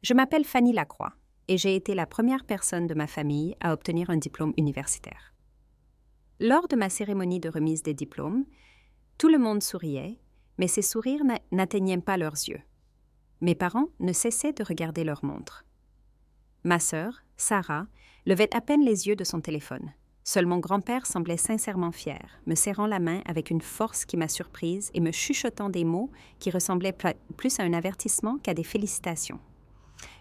Je m'appelle Fanny Lacroix et j'ai été la première personne de ma famille à obtenir un diplôme universitaire. Lors de ma cérémonie de remise des diplômes, tout le monde souriait, mais ces sourires n'atteignaient pas leurs yeux. Mes parents ne cessaient de regarder leur montre. Ma sœur, Sarah, levait à peine les yeux de son téléphone. Seul mon grand-père semblait sincèrement fier, me serrant la main avec une force qui m'a surprise et me chuchotant des mots qui ressemblaient plus à un avertissement qu'à des félicitations.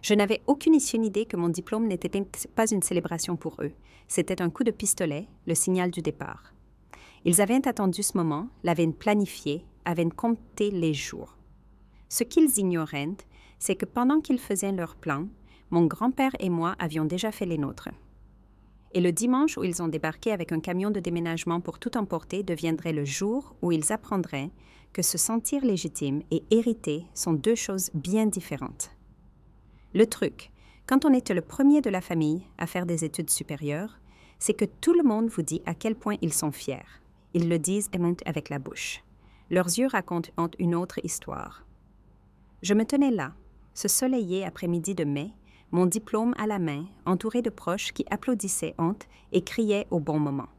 Je n'avais aucune idée que mon diplôme n'était pas une célébration pour eux. C'était un coup de pistolet, le signal du départ. Ils avaient attendu ce moment, l'avaient planifié, avaient compté les jours. Ce qu'ils ignoraient, c'est que pendant qu'ils faisaient leur plan, mon grand-père et moi avions déjà fait les nôtres. Et le dimanche où ils ont débarqué avec un camion de déménagement pour tout emporter deviendrait le jour où ils apprendraient que se sentir légitime et hériter sont deux choses bien différentes. Le truc, quand on est le premier de la famille à faire des études supérieures, c'est que tout le monde vous dit à quel point ils sont fiers. Ils le disent avec la bouche. Leurs yeux racontent une autre histoire. Je me tenais là, ce soleillé après-midi de mai, mon diplôme à la main, entouré de proches qui applaudissaient honte et criaient au bon moment.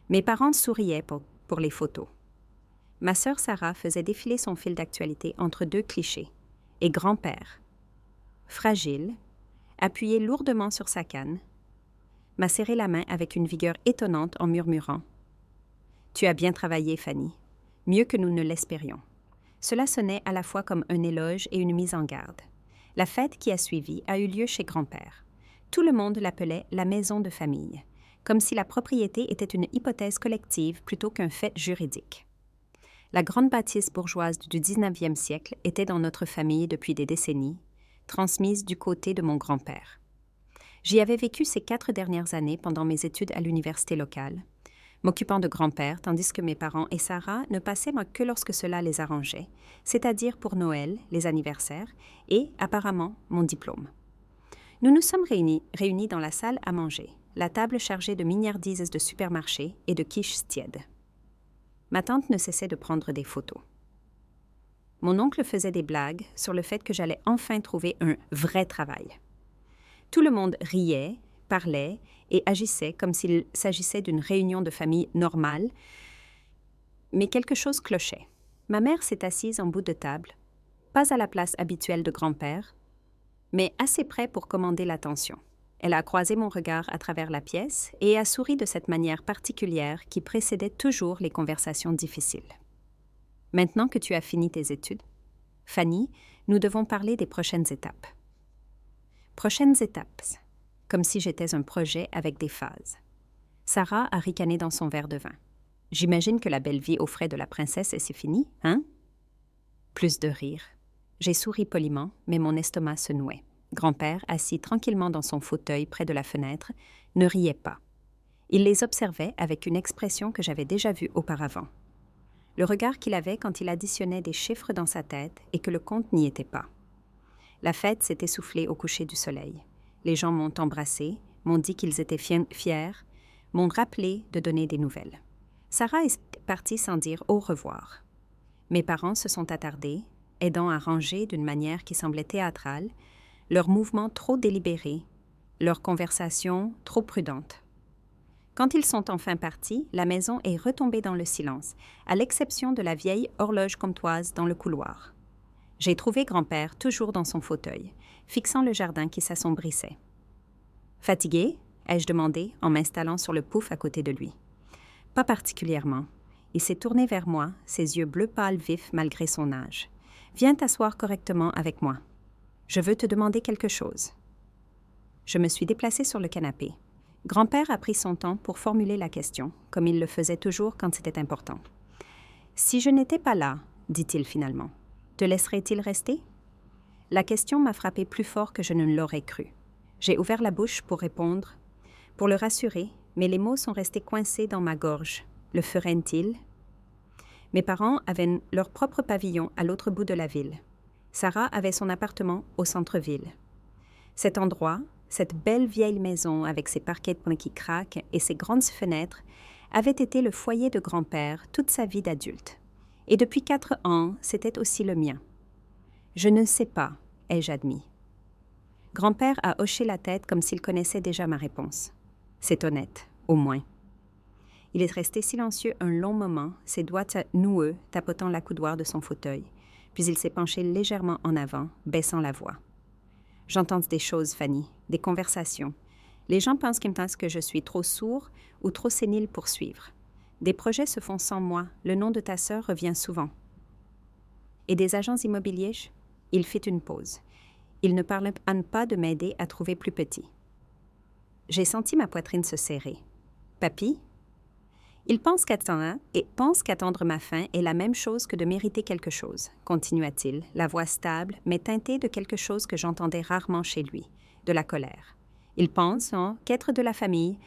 Mes parents souriaient pour les photos. Ma sœur Sarah faisait défiler son fil d'actualité entre deux clichés. Et grand-père, fragile, appuyé lourdement sur sa canne, m'a serré la main avec une vigueur étonnante en murmurant « Tu as bien travaillé, Fanny, mieux que nous ne l'espérions. » Cela sonnait à la fois comme un éloge et une mise en garde. La fête qui a suivi a eu lieu chez grand-père. Tout le monde l'appelait la maison de famille, comme si la propriété était une hypothèse collective plutôt qu'un fait juridique. La grande bâtisse bourgeoise du 19e siècle était dans notre famille depuis des décennies, transmise du côté de mon grand-père. J'y avais vécu ces 4 dernières années pendant mes études à l'université locale, m'occupant de grand-père, tandis que mes parents et Sarah ne passaient que lorsque cela les arrangeait, c'est-à-dire pour Noël, les anniversaires et, apparemment, mon diplôme. Nous nous sommes réunis dans la salle à manger, la table chargée de mignardises de supermarché et de quiches tièdes. Ma tante ne cessait de prendre des photos. Mon oncle faisait des blagues sur le fait que j'allais enfin trouver un vrai travail. Tout le monde riait, parlait et agissait comme s'il s'agissait d'une réunion de famille normale, mais quelque chose clochait. Ma mère s'est assise en bout de table, pas à la place habituelle de grand-père, mais assez près pour commander l'attention. Elle a croisé mon regard à travers la pièce et a souri de cette manière particulière qui précédait toujours les conversations difficiles. « Maintenant que tu as fini tes études, Fanny, nous devons parler des prochaines étapes. » Prochaines étapes, comme si j'étais un projet avec des phases. Sarah a ricané dans son verre de vin. « J'imagine que la belle vie aux frais de la princesse et c'est fini, hein? » Plus de rire. J'ai souri poliment, mais mon estomac se nouait. Grand-père, assis tranquillement dans son fauteuil près de la fenêtre, ne riait pas. Il les observait avec une expression que j'avais déjà vue auparavant. Le regard qu'il avait quand il additionnait des chiffres dans sa tête et que le compte n'y était pas. La fête s'est essoufflée au coucher du soleil. Les gens m'ont embrassé, m'ont dit qu'ils étaient fiers, m'ont rappelé de donner des nouvelles. Sarah est partie sans dire au revoir. Mes parents se sont attardés, aidant à ranger d'une manière qui semblait théâtrale, leurs mouvements trop délibérés, leurs conversations trop prudentes. Quand ils sont enfin partis, la maison est retombée dans le silence, à l'exception de la vieille horloge comtoise dans le couloir. J'ai trouvé grand-père toujours dans son fauteuil, fixant le jardin qui s'assombrissait. « Fatigué ?» ai-je demandé en m'installant sur le pouf à côté de lui. « Pas particulièrement. » Il s'est tourné vers moi, ses yeux bleu pâle vifs malgré son âge. « Viens t'asseoir correctement avec moi. Je veux te demander quelque chose. » Je me suis déplacée sur le canapé. Grand-père a pris son temps pour formuler la question, comme il le faisait toujours quand c'était important. « Si je n'étais pas là, dit-il finalement, te laisserait-il rester ?» La question m'a frappé plus fort que je ne l'aurais cru. J'ai ouvert la bouche pour répondre, pour le rassurer, mais les mots sont restés coincés dans ma gorge. Le ferait-il? Mes parents avaient leur propre pavillon à l'autre bout de la ville. Sarah avait son appartement au centre-ville. Cet endroit, cette belle vieille maison avec ses parquets qui craquent et ses grandes fenêtres, avait été le foyer de grand-père toute sa vie d'adulte. Et depuis 4 ans, c'était aussi le mien. « Je ne sais pas », ai-je admis. Grand-père a hoché la tête comme s'il connaissait déjà ma réponse. C'est honnête, au moins. Il est resté silencieux un long moment, ses doigts noueux tapotant l'accoudoir de son fauteuil, puis il s'est penché légèrement en avant, baissant la voix. J'entends des choses, Fanny, des conversations. Les gens pensent qu'ils me pensent que je suis trop sourd ou trop sénile pour suivre. Des projets se font sans moi, le nom de ta sœur revient souvent. Et des agents immobiliers? Il fit une pause. Il ne parlait pas de m'aider à trouver plus petit. J'ai senti ma poitrine se serrer. Papy? Il pense qu'attendre ma fin est la même chose que de mériter quelque chose, continua-t-il, la voix stable, mais teintée de quelque chose que j'entendais rarement chez lui, de la colère. Il pense qu'être de la famille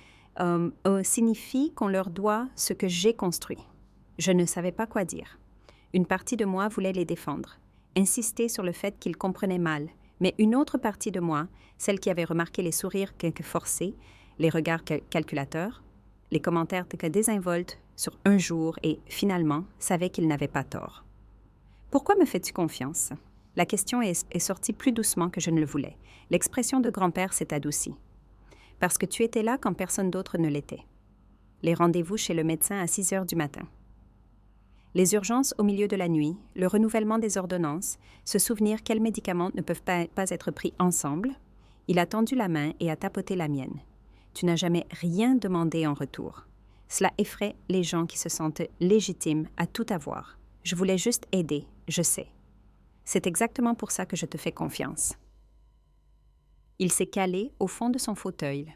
signifie qu'on leur doit ce que j'ai construit. Je ne savais pas quoi dire. Une partie de moi voulait les défendre, insister sur le fait qu'ils comprenaient mal, mais une autre partie de moi, celle qui avait remarqué les sourires quelque forcés, les regards calculateurs, les commentaires désinvoltes sur un jour et, finalement, savait qu'il n'avait pas tort. « Pourquoi me fais-tu confiance ?» La question est sortie plus doucement que je ne le voulais. L'expression de grand-père s'est adoucie. « Parce que tu étais là quand personne d'autre ne l'était. » Les rendez-vous chez le médecin à 6 heures du matin. Les urgences au milieu de la nuit, le renouvellement des ordonnances, se souvenir quels médicaments ne peuvent pas être pris ensemble. Il a tendu la main et a tapoté la mienne. Tu n'as jamais rien demandé en retour. Cela effraie les gens qui se sentent légitimes à tout avoir. Je voulais juste aider, je sais. C'est exactement pour ça que je te fais confiance. Il s'est calé au fond de son fauteuil,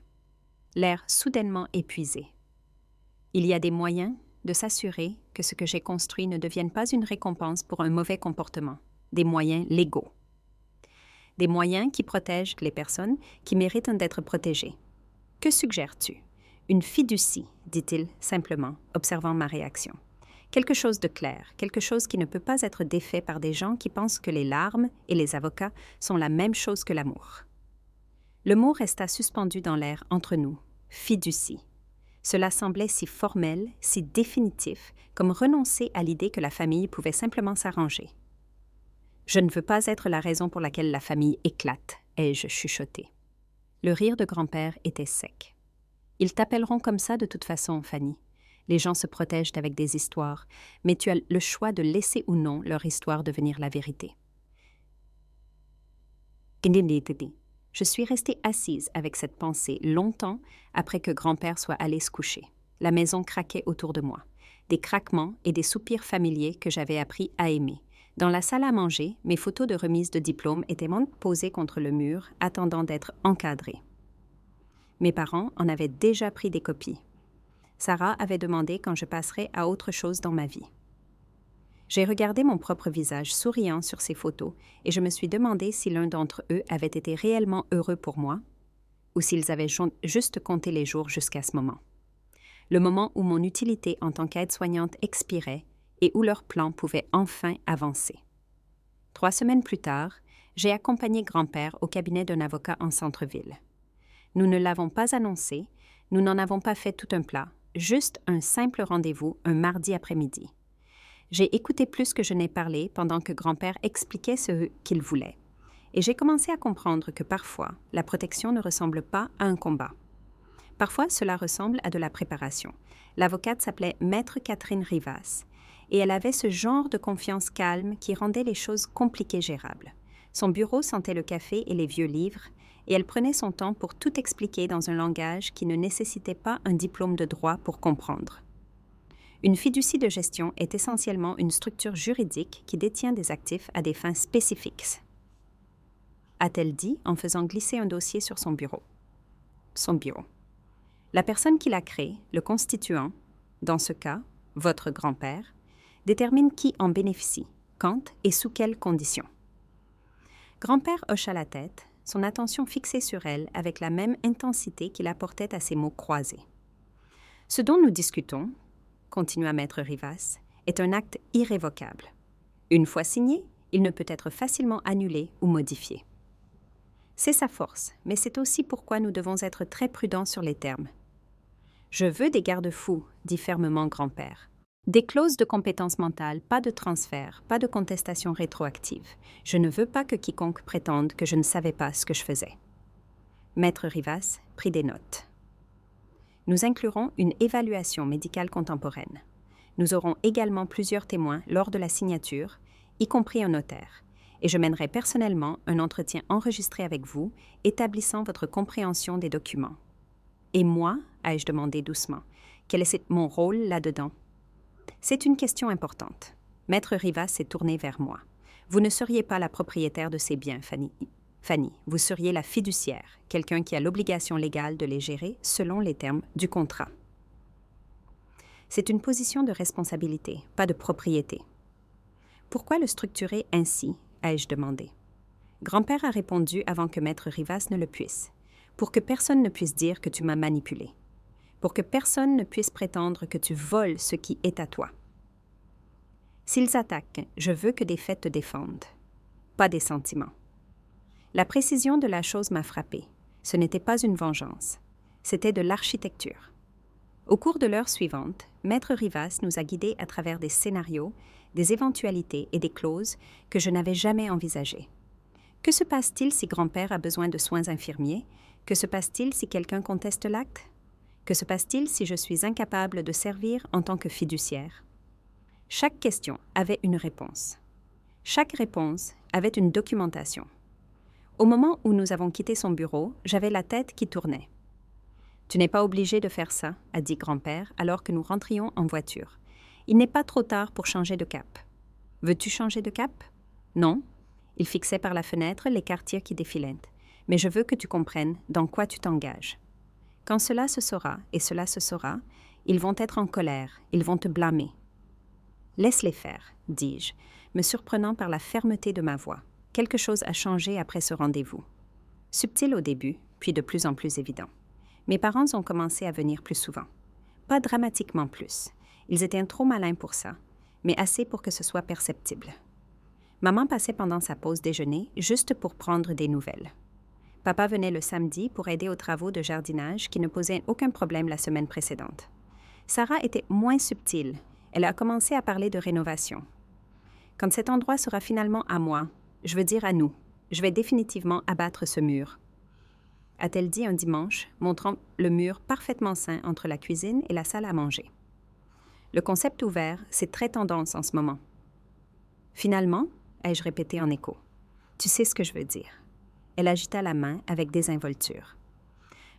l'air soudainement épuisé. Il y a des moyens de s'assurer que ce que j'ai construit ne devienne pas une récompense pour un mauvais comportement, des moyens légaux. Des moyens qui protègent les personnes qui méritent d'être protégées. Que suggères-tu? Une fiducie, dit-il simplement, observant ma réaction. Quelque chose de clair, quelque chose qui ne peut pas être défait par des gens qui pensent que les larmes et les avocats sont la même chose que l'amour. Le mot resta suspendu dans l'air entre nous, fiducie. Cela semblait si formel, si définitif, comme renoncer à l'idée que la famille pouvait simplement s'arranger. Je ne veux pas être la raison pour laquelle la famille éclate, ai-je chuchoté. Le rire de grand-père était sec. Ils t'appelleront comme ça de toute façon, Fanny. Les gens se protègent avec des histoires, mais tu as le choix de laisser ou non leur histoire devenir la vérité. Je suis restée assise avec cette pensée longtemps après que grand-père soit allé se coucher. La maison craquait autour de moi. Des craquements et des soupirs familiers que j'avais appris à aimer. Dans la salle à manger, mes photos de remise de diplôme étaient posées contre le mur, attendant d'être encadrées. Mes parents en avaient déjà pris des copies. Sarah avait demandé quand je passerais à autre chose dans ma vie. J'ai regardé mon propre visage souriant sur ces photos et je me suis demandé si l'un d'entre eux avait été réellement heureux pour moi ou s'ils avaient juste compté les jours jusqu'à ce moment. Le moment où mon utilité en tant qu'aide-soignante expirait et où leur plan pouvait enfin avancer. 3 semaines plus tard, j'ai accompagné grand-père au cabinet d'un avocat en centre-ville. Nous ne l'avons pas annoncé, nous n'en avons pas fait tout un plat, juste un simple rendez-vous un mardi après-midi. J'ai écouté plus que je n'ai parlé pendant que grand-père expliquait ce qu'il voulait. Et j'ai commencé à comprendre que parfois, la protection ne ressemble pas à un combat. Parfois, cela ressemble à de la préparation. L'avocate s'appelait Maître Catherine Rivas, et elle avait ce genre de confiance calme qui rendait les choses compliquées gérables. Son bureau sentait le café et les vieux livres, et elle prenait son temps pour tout expliquer dans un langage qui ne nécessitait pas un diplôme de droit pour comprendre. Une fiducie de gestion est essentiellement une structure juridique qui détient des actifs à des fins spécifiques, a-t-elle dit en faisant glisser un dossier sur son bureau. Son bureau. La personne qui l'a créé, le constituant, dans ce cas, votre grand-père, détermine qui en bénéficie, quand et sous quelles conditions. Grand-père hocha la tête, son attention fixée sur elle avec la même intensité qu'il apportait à ses mots croisés. « Ce dont nous discutons, continua Maître Rivas, est un acte irrévocable. Une fois signé, il ne peut être facilement annulé ou modifié. C'est sa force, mais c'est aussi pourquoi nous devons être très prudents sur les termes. « Je veux des garde-fous, dit fermement grand-père. Des clauses de compétence mentale, pas de transfert, pas de contestation rétroactive. Je ne veux pas que quiconque prétende que je ne savais pas ce que je faisais. Maître Rivas prit des notes. Nous inclurons une évaluation médicale contemporaine. Nous aurons également plusieurs témoins lors de la signature, y compris un notaire, et je mènerai personnellement un entretien enregistré avec vous, établissant votre compréhension des documents. Et moi, ai-je demandé doucement, quel est mon rôle là-dedans? C'est une question importante. Maître Rivas s'est tourné vers moi. Vous ne seriez pas la propriétaire de ces biens, Fanny. Fanny, vous seriez la fiduciaire, quelqu'un qui a l'obligation légale de les gérer selon les termes du contrat. C'est une position de responsabilité, pas de propriété. Pourquoi le structurer ainsi, ai-je demandé. Grand-père a répondu avant que Maître Rivas ne le puisse. Pour que personne ne puisse dire que tu m'as manipulé. Pour que personne ne puisse prétendre que tu voles ce qui est à toi. S'ils attaquent, je veux que des faits te défendent, pas des sentiments. La précision de la chose m'a frappée. Ce n'était pas une vengeance, c'était de l'architecture. Au cours de l'heure suivante, Maître Rivas nous a guidés à travers des scénarios, des éventualités et des clauses que je n'avais jamais envisagées. Que se passe-t-il si grand-père a besoin de soins infirmiers? Que se passe-t-il si quelqu'un conteste l'acte? Que se passe-t-il si je suis incapable de servir en tant que fiduciaire? Chaque question avait une réponse. Chaque réponse avait une documentation. Au moment où nous avons quitté son bureau, j'avais la tête qui tournait. « Tu n'es pas obligé de faire ça », a dit grand-père alors que nous rentrions en voiture. « Il n'est pas trop tard pour changer de cap. »« Veux-tu changer de cap ?»« Non. » Il fixait par la fenêtre les quartiers qui défilaient. « Mais je veux que tu comprennes dans quoi tu t'engages. Quand cela se saura, et cela se saura, ils vont être en colère, ils vont te blâmer. »« Laisse-les faire, » dis-je, me surprenant par la fermeté de ma voix. Quelque chose a changé après ce rendez-vous. Subtil au début, puis de plus en plus évident. Mes parents ont commencé à venir plus souvent. Pas dramatiquement plus. Ils étaient trop malins pour ça, mais assez pour que ce soit perceptible. Maman passait pendant sa pause déjeuner juste pour prendre des nouvelles. Papa venait le samedi pour aider aux travaux de jardinage qui ne posaient aucun problème la semaine précédente. Sarah était moins subtile. Elle a commencé à parler de rénovation. Quand cet endroit sera finalement à moi, je veux dire à nous, je vais définitivement abattre ce mur. A-t-elle dit un dimanche, montrant le mur parfaitement sain entre la cuisine et la salle à manger. Le concept ouvert, c'est très tendance en ce moment. Finalement, ai-je répété en écho. Tu sais ce que je veux dire. Elle agita la main avec désinvolture.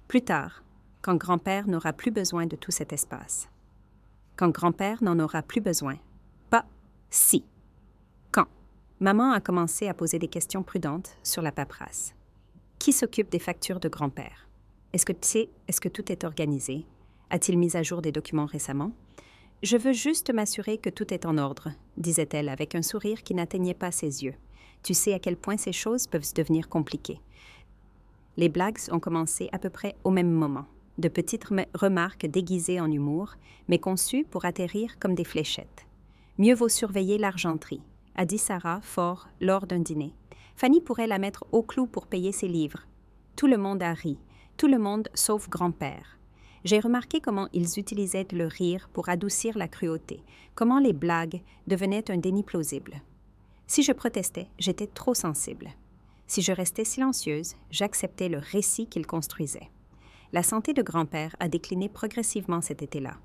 Plus tard, quand grand-père n'aura plus besoin de tout cet espace. Quand grand-père n'en aura plus besoin. Pas si. Quand? Maman a commencé à poser des questions prudentes sur la paperasse. Qui s'occupe des factures de grand-père? Est-ce que tout est organisé? A-t-il mis à jour des documents récemment? Je veux juste m'assurer que tout est en ordre, disait-elle avec un sourire qui n'atteignait pas ses yeux. Tu sais à quel point ces choses peuvent devenir compliquées. Les blagues ont commencé à peu près au même moment. De petites remarques déguisées en humour, mais conçues pour atterrir comme des fléchettes. Mieux vaut surveiller l'argenterie, a dit Sarah fort lors d'un dîner. Fanny pourrait la mettre au clou pour payer ses livres. Tout le monde a ri, tout le monde sauf grand-père. J'ai remarqué comment ils utilisaient le rire pour adoucir la cruauté, comment les blagues devenaient un déni plausible. Si je protestais, j'étais trop sensible. Si je restais silencieuse, j'acceptais le récit qu'ils construisaient. La santé de grand-père a décliné progressivement cet été-là.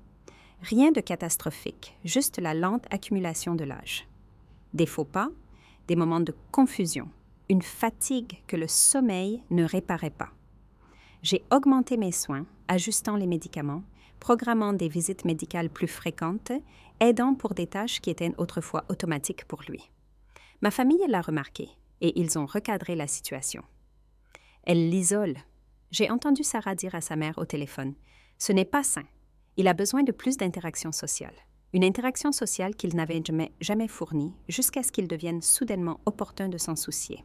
Rien de catastrophique, juste la lente accumulation de l'âge. Des faux pas, des moments de confusion, une fatigue que le sommeil ne réparait pas. J'ai augmenté mes soins, ajustant les médicaments, programmant des visites médicales plus fréquentes, aidant pour des tâches qui étaient autrefois automatiques pour lui. Ma famille l'a remarqué et ils ont recadré la situation. Elle l'isole. J'ai entendu Sarah dire à sa mère au téléphone « Ce n'est pas sain. Il a besoin de plus d'interaction sociale. » Une interaction sociale qu'il n'avait jamais fournie jusqu'à ce qu'il devienne soudainement opportun de s'en soucier.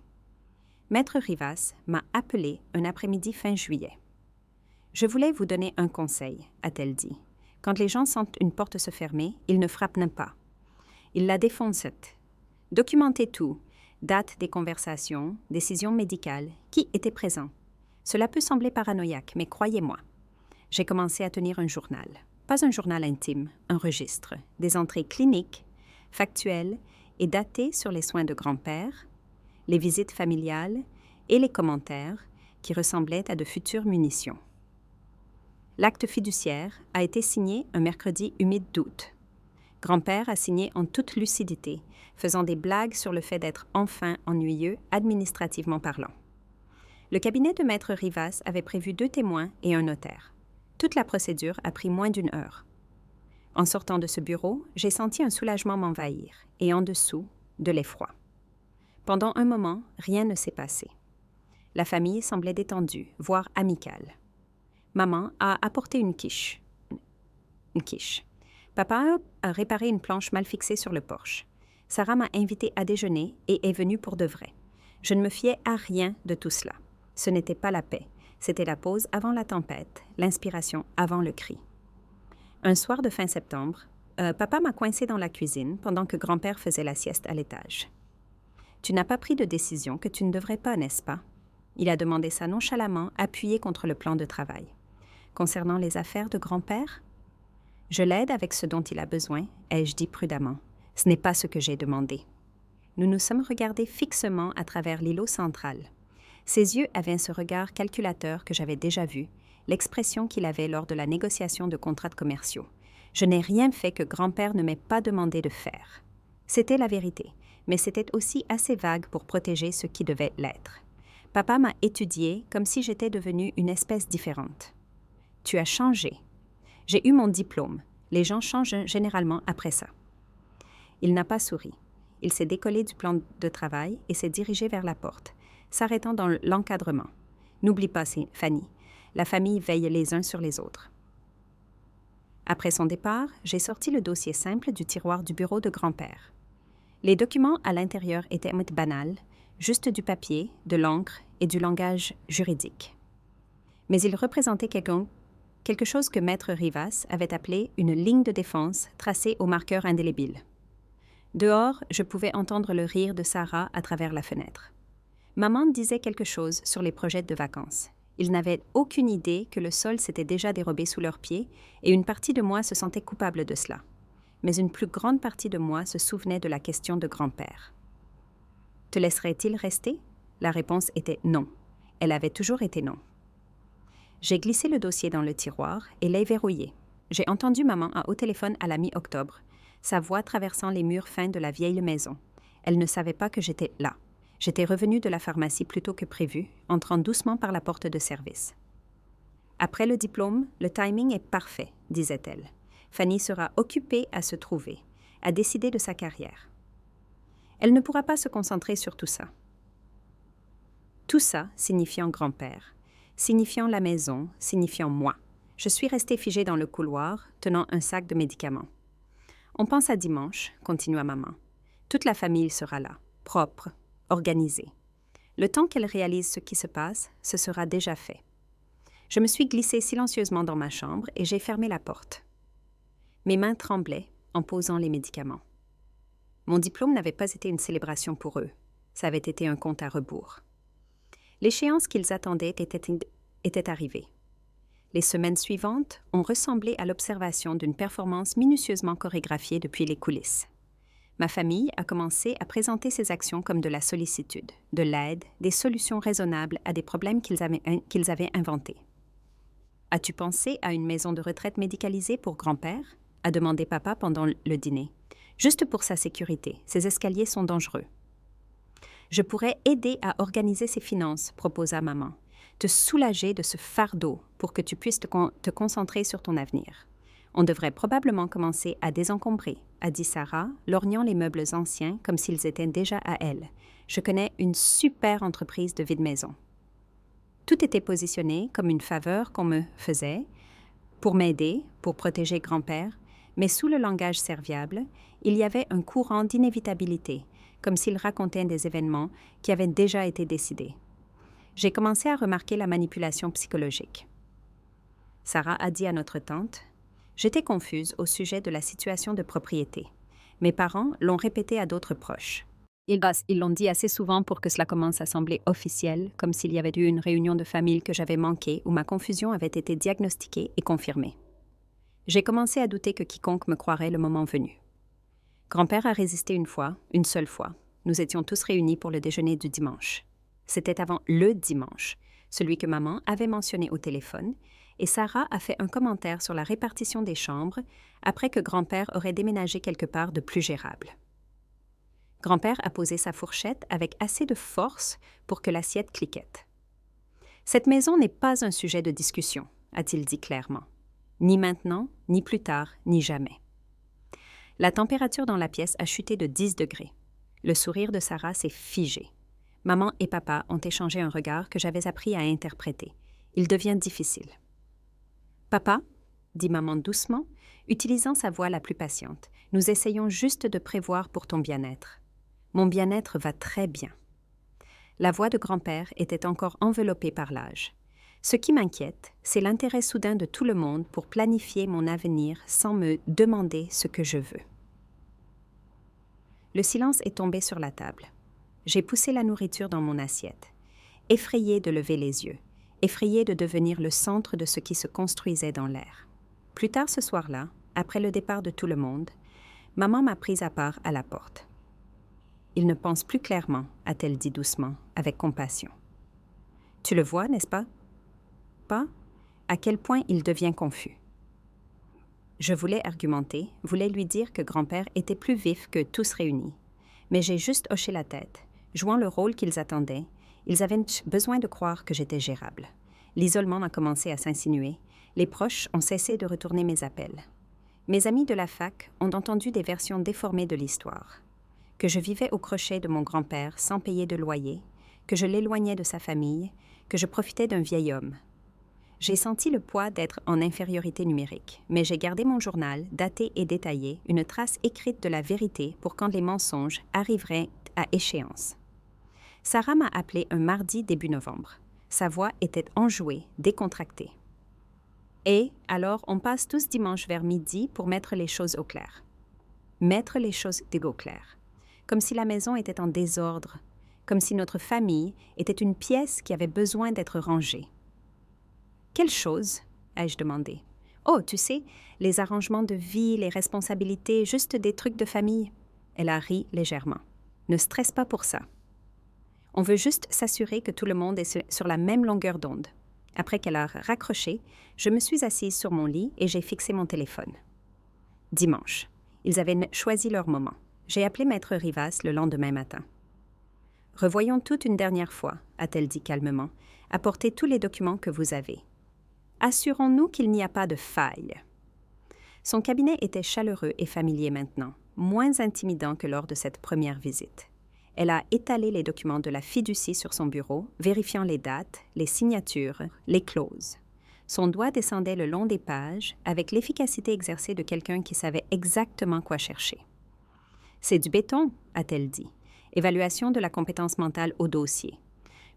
Maître Rivas m'a appelé un après-midi fin juillet. « Je voulais vous donner un conseil, » a-t-elle dit. « Quand les gens sentent une porte se fermer, ils ne frappent pas. Ils la défoncent. Documentez tout, date des conversations, décisions médicales, qui était présent. Cela peut sembler paranoïaque, mais croyez-moi. J'ai commencé à tenir un journal. pas un journal intime, un registre, des entrées cliniques, factuelles et datées sur les soins de grand-père, les visites familiales et les commentaires qui ressemblaient à de futures munitions. L'acte fiduciaire a été signé un mercredi humide d'août. Grand-père a signé en toute lucidité, faisant des blagues sur le fait d'être enfin ennuyeux administrativement parlant. Le cabinet de Maître Rivas avait prévu 2 témoins et un notaire. Toute la procédure a pris moins d'1 heure. En sortant de ce bureau, j'ai senti un soulagement m'envahir et en dessous, de l'effroi. Pendant un moment, rien ne s'est passé. La famille semblait détendue, voire amicale. Maman a apporté une quiche. Papa a réparé une planche mal fixée sur le porche. Sarah m'a invitée à déjeuner et est venue pour de vrai. Je ne me fiais à rien de tout cela. Ce n'était pas la paix. C'était la pause avant la tempête, l'inspiration avant le cri. Un soir de fin septembre, papa m'a coincée dans la cuisine pendant que grand-père faisait la sieste à l'étage. « Tu n'as pas pris de décision que tu ne devrais pas, n'est-ce pas? » Il a demandé ça nonchalamment, appuyé contre le plan de travail. « Concernant les affaires de grand-père? » « Je l'aide avec ce dont il a besoin, ai-je dit prudemment. Ce n'est pas ce que j'ai demandé. » Nous nous sommes regardés fixement à travers l'îlot central. Ses yeux avaient ce regard calculateur que j'avais déjà vu, l'expression qu'il avait lors de la négociation de contrats commerciaux. Je n'ai rien fait que grand-père ne m'ait pas demandé de faire. C'était la vérité, mais c'était aussi assez vague pour protéger ce qui devait l'être. Papa m'a étudié comme si j'étais devenue une espèce différente. « Tu as changé. J'ai eu mon diplôme. Les gens changent généralement après ça. » Il n'a pas souri. Il s'est décollé du plan de travail et s'est dirigé vers la porte, s'arrêtant dans l'encadrement. « N'oublie pas, Fanny, la famille veille les uns sur les autres. » Après son départ, j'ai sorti le dossier simple du tiroir du bureau de grand-père. Les documents à l'intérieur étaient banals, juste du papier, de l'encre et du langage juridique. Mais ils représentaient quelque chose que Maître Rivas avait appelé une ligne de défense tracée au marqueur indélébile. Dehors, je pouvais entendre le rire de Sarah à travers la fenêtre. Maman disait quelque chose sur les projets de vacances. Ils n'avaient aucune idée que le sol s'était déjà dérobé sous leurs pieds et une partie de moi se sentait coupable de cela. Mais une plus grande partie de moi se souvenait de la question de grand-père. « Te laisserait-il rester ?» La réponse était non. Elle avait toujours été non. J'ai glissé le dossier dans le tiroir et l'ai verrouillé. J'ai entendu maman au téléphone à la mi-octobre, sa voix traversant les murs fins de la vieille maison. Elle ne savait pas que j'étais là. J'étais revenue de la pharmacie plus tôt que prévu, entrant doucement par la porte de service. « Après le diplôme, le timing est parfait, disait-elle. Fanny sera occupée à se trouver, à décider de sa carrière. Elle ne pourra pas se concentrer sur tout ça. » Tout ça signifiant grand-père, signifiant la maison, signifiant moi. Je suis restée figée dans le couloir, tenant un sac de médicaments. « On pense à dimanche, » continua maman. « Toute la famille sera là, propre, organisée. Le temps qu'elle réalise ce qui se passe, ce sera déjà fait. » Je me suis glissée silencieusement dans ma chambre et j'ai fermé la porte. Mes mains tremblaient en posant les médicaments. Mon diplôme n'avait pas été une célébration pour eux. Ça avait été un compte à rebours. L'échéance qu'ils attendaient était arrivée. Les semaines suivantes ont ressemblé à l'observation d'une performance minutieusement chorégraphiée depuis les coulisses. Ma famille a commencé à présenter ses actions comme de la sollicitude, de l'aide, des solutions raisonnables à des problèmes qu'ils avaient inventés. « As-tu pensé à une maison de retraite médicalisée pour grand-père ?» a demandé papa pendant le dîner. « Juste pour sa sécurité, ces escaliers sont dangereux. » « Je pourrais aider à organiser ses finances, proposa maman, te soulager de ce fardeau pour que tu puisses te concentrer sur ton avenir. On devrait probablement commencer à désencombrer, a dit Sarah, lorgnant les meubles anciens comme s'ils étaient déjà à elle. Je connais une super entreprise de vide-maison. Tout était positionné comme une faveur qu'on me faisait pour m'aider, pour protéger grand-père, mais sous le langage serviable, il y avait un courant d'inévitabilité, comme s'il racontait des événements qui avaient déjà été décidés. J'ai commencé à remarquer la manipulation psychologique. Sarah a dit à notre tante, « J'étais confuse au sujet de la situation de propriété. Mes parents l'ont répété à d'autres proches. Ils l'ont dit assez souvent pour que cela commence à sembler officiel, comme s'il y avait eu une réunion de famille que j'avais manquée où ma confusion avait été diagnostiquée et confirmée. J'ai commencé à douter que quiconque me croirait le moment venu. Grand-père a résisté une seule fois. Nous étions tous réunis pour le déjeuner du dimanche. C'était avant le dimanche, celui que maman avait mentionné au téléphone, et Sarah a fait un commentaire sur la répartition des chambres après que grand-père aurait déménagé quelque part de plus gérable. Grand-père a posé sa fourchette avec assez de force pour que l'assiette cliquette. « Cette maison n'est pas un sujet de discussion », a-t-il dit clairement. « Ni maintenant, ni plus tard, ni jamais. » La température dans la pièce a chuté de 10 degrés. Le sourire de Sarah s'est figé. Maman et papa ont échangé un regard que j'avais appris à interpréter. Il devient difficile. « Papa, » dit maman doucement, utilisant sa voix la plus patiente, « nous essayons juste de prévoir pour ton bien-être. Mon bien-être va très bien. » La voix de grand-père était encore enveloppée par l'âge. Ce qui m'inquiète, c'est l'intérêt soudain de tout le monde pour planifier mon avenir sans me demander ce que je veux. Le silence est tombé sur la table. J'ai poussé la nourriture dans mon assiette, effrayée de lever les yeux, effrayée de devenir le centre de ce qui se construisait dans l'air. Plus tard ce soir-là, après le départ de tout le monde, maman m'a prise à part à la porte. « Il ne pense plus clairement, » a-t-elle dit doucement, avec compassion. « Tu le vois, n'est-ce pas? » Pas, à quel point il devient confus. Je voulais argumenter, voulais lui dire que grand-père était plus vif que tous réunis, mais j'ai juste hoché la tête, jouant le rôle qu'ils attendaient. Ils avaient besoin de croire que j'étais gérable. L'isolement a commencé à s'insinuer, les proches ont cessé de retourner mes appels. Mes amis de la fac ont entendu des versions déformées de l'histoire, que je vivais au crochet de mon grand-père sans payer de loyer, que je l'éloignais de sa famille, que je profitais d'un vieil homme. J'ai senti le poids d'être en infériorité numérique, mais j'ai gardé mon journal, daté et détaillé, une trace écrite de la vérité pour quand les mensonges arriveraient à échéance. Sarah m'a appelé un mardi début novembre. Sa voix était enjouée, décontractée. Et alors, on passe tous dimanche vers midi pour mettre les choses au clair. Mettre les choses au clair. Comme si la maison était en désordre, comme si notre famille était une pièce qui avait besoin d'être rangée. « Quelle chose ?» ai-je demandé. « Oh, tu sais, les arrangements de vie, les responsabilités, juste des trucs de famille. » Elle a ri légèrement. « Ne stresse pas pour ça. On veut juste s'assurer que tout le monde est sur la même longueur d'onde. » Après qu'elle a raccroché, je me suis assise sur mon lit et j'ai fixé mon téléphone. Dimanche. Ils avaient choisi leur moment. J'ai appelé Maître Rivas le lendemain matin. « Revoyons tout une dernière fois, » a-t-elle dit calmement. « Apportez tous les documents que vous avez. Assurons-nous qu'il n'y a pas de faille. » Son cabinet était chaleureux et familier maintenant, moins intimidant que lors de cette première visite. Elle a étalé les documents de la fiducie sur son bureau, vérifiant les dates, les signatures, les clauses. Son doigt descendait le long des pages avec l'efficacité exercée de quelqu'un qui savait exactement quoi chercher. « C'est du béton, » a-t-elle dit. Évaluation de la compétence mentale au dossier.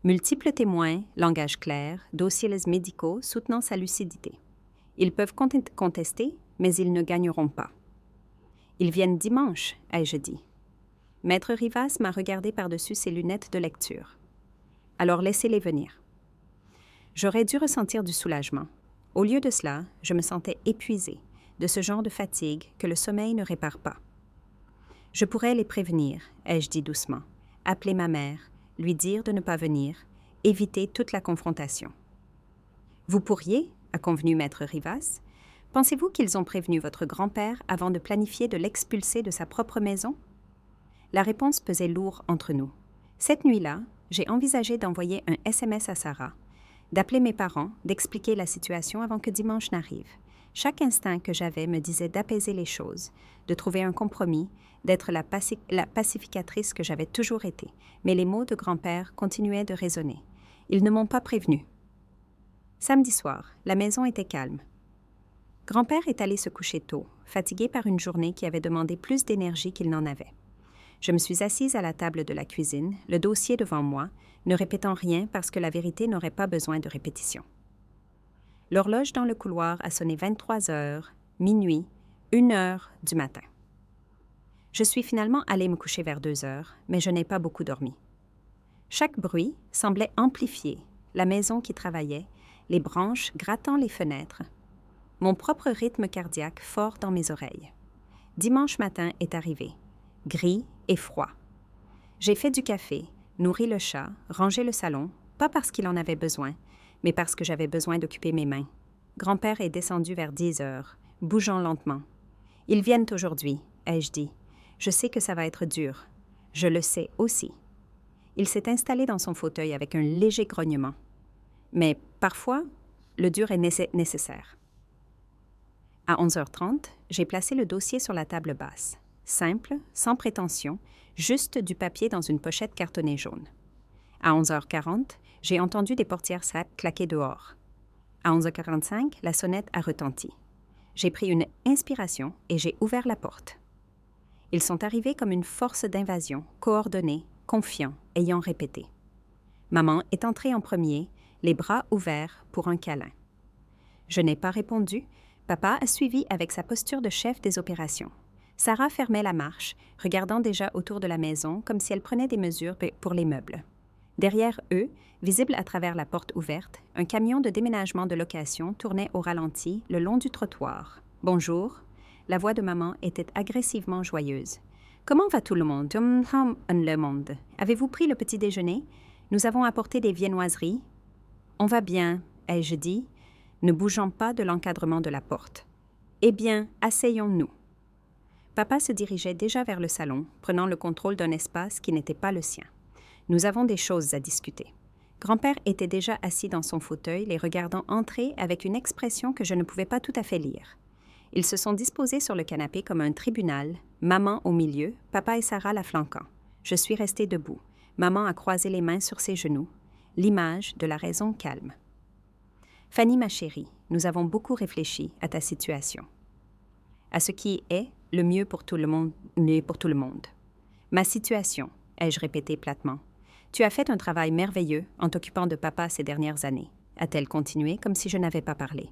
Multiples témoins, langage clair, dossiers médicaux soutenant sa lucidité. Ils peuvent contester, mais ils ne gagneront pas. « Ils viennent dimanche, » ai-je dit. Maître Rivas m'a regardé par-dessus ses lunettes de lecture. « Alors laissez-les venir. » J'aurais dû ressentir du soulagement. Au lieu de cela, je me sentais épuisée, de ce genre de fatigue que le sommeil ne répare pas. « Je pourrais les prévenir, » ai-je dit doucement. « Appeler ma mère, lui dire de ne pas venir, éviter toute la confrontation. »« Vous pourriez, » a convenu Maître Rivas. « Pensez-vous qu'ils ont prévenu votre grand-père avant de planifier de l'expulser de sa propre maison? » La réponse pesait lourd entre nous. Cette nuit-là, j'ai envisagé d'envoyer un SMS à Sarah, d'appeler mes parents, d'expliquer la situation avant que dimanche n'arrive. Chaque instinct que j'avais me disait d'apaiser les choses, de trouver un compromis, d'être la pacificatrice que j'avais toujours été. Mais les mots de grand-père continuaient de résonner. Ils ne m'ont pas prévenue. Samedi soir, la maison était calme. Grand-père est allé se coucher tôt, fatigué par une journée qui avait demandé plus d'énergie qu'il n'en avait. Je me suis assise à la table de la cuisine, le dossier devant moi, ne répétant rien parce que la vérité n'aurait pas besoin de répétition. L'horloge dans le couloir a sonné 23 heures, minuit, 1 heure du matin. Je suis finalement allée me coucher vers 2 heures, mais je n'ai pas beaucoup dormi. Chaque bruit semblait amplifier, la maison qui travaillait, les branches grattant les fenêtres. mon propre rythme cardiaque fort dans mes oreilles. Dimanche matin est arrivé, gris et froid. J'ai fait du café, nourri le chat, rangé le salon, pas parce qu'il en avait besoin, mais parce que j'avais besoin d'occuper mes mains. Grand-père est descendu vers 10 heures, bougeant lentement. « Ils viennent aujourd'hui », ai-je dit. « Je sais que ça va être dur. Je le sais aussi. » Il s'est installé dans son fauteuil avec un léger grognement. Mais parfois, le dur est nécessaire. À 11h30, j'ai placé le dossier sur la table basse. Simple, sans prétention, juste du papier dans une pochette cartonnée jaune. À 11h40, j'ai entendu des portières SAT claquer dehors. À 11h45, la sonnette a retenti. J'ai pris une inspiration et j'ai ouvert la porte. Ils sont arrivés comme une force d'invasion, coordonnée, confiants, ayant répété. Maman est entrée en premier, les bras ouverts pour un câlin. Je n'ai pas répondu. Papa a suivi avec sa posture de chef des opérations. Sarah fermait la marche, regardant déjà autour de la maison comme si elle prenait des mesures pour les meubles. Derrière eux, visible à travers la porte ouverte, un camion de déménagement de location tournait au ralenti le long du trottoir. « Bonjour ». La voix de maman était agressivement joyeuse. « Comment va tout le monde? Le monde. Avez-vous pris le petit déjeuner? Nous avons apporté des viennoiseries. »« On va bien », ai-je dit, ne bougeant pas de l'encadrement de la porte. « Eh bien, asseyons-nous. » Papa se dirigeait déjà vers le salon, prenant le contrôle d'un espace qui n'était pas le sien. Nous avons des choses à discuter. Grand-père était déjà assis dans son fauteuil, les regardant entrer avec une expression que je ne pouvais pas tout à fait lire. Ils se sont disposés sur le canapé comme un tribunal, maman au milieu, papa et Sarah la flanquant. Je suis restée debout. Maman a croisé les mains sur ses genoux, l'image de la raison calme. « Fanny, ma chérie, nous avons beaucoup réfléchi à ta situation. À ce qui est le mieux pour tout le monde. Ma situation, ai-je répété platement. Tu as fait un travail merveilleux en t'occupant de papa ces dernières années, a-t-elle continué comme si je n'avais pas parlé.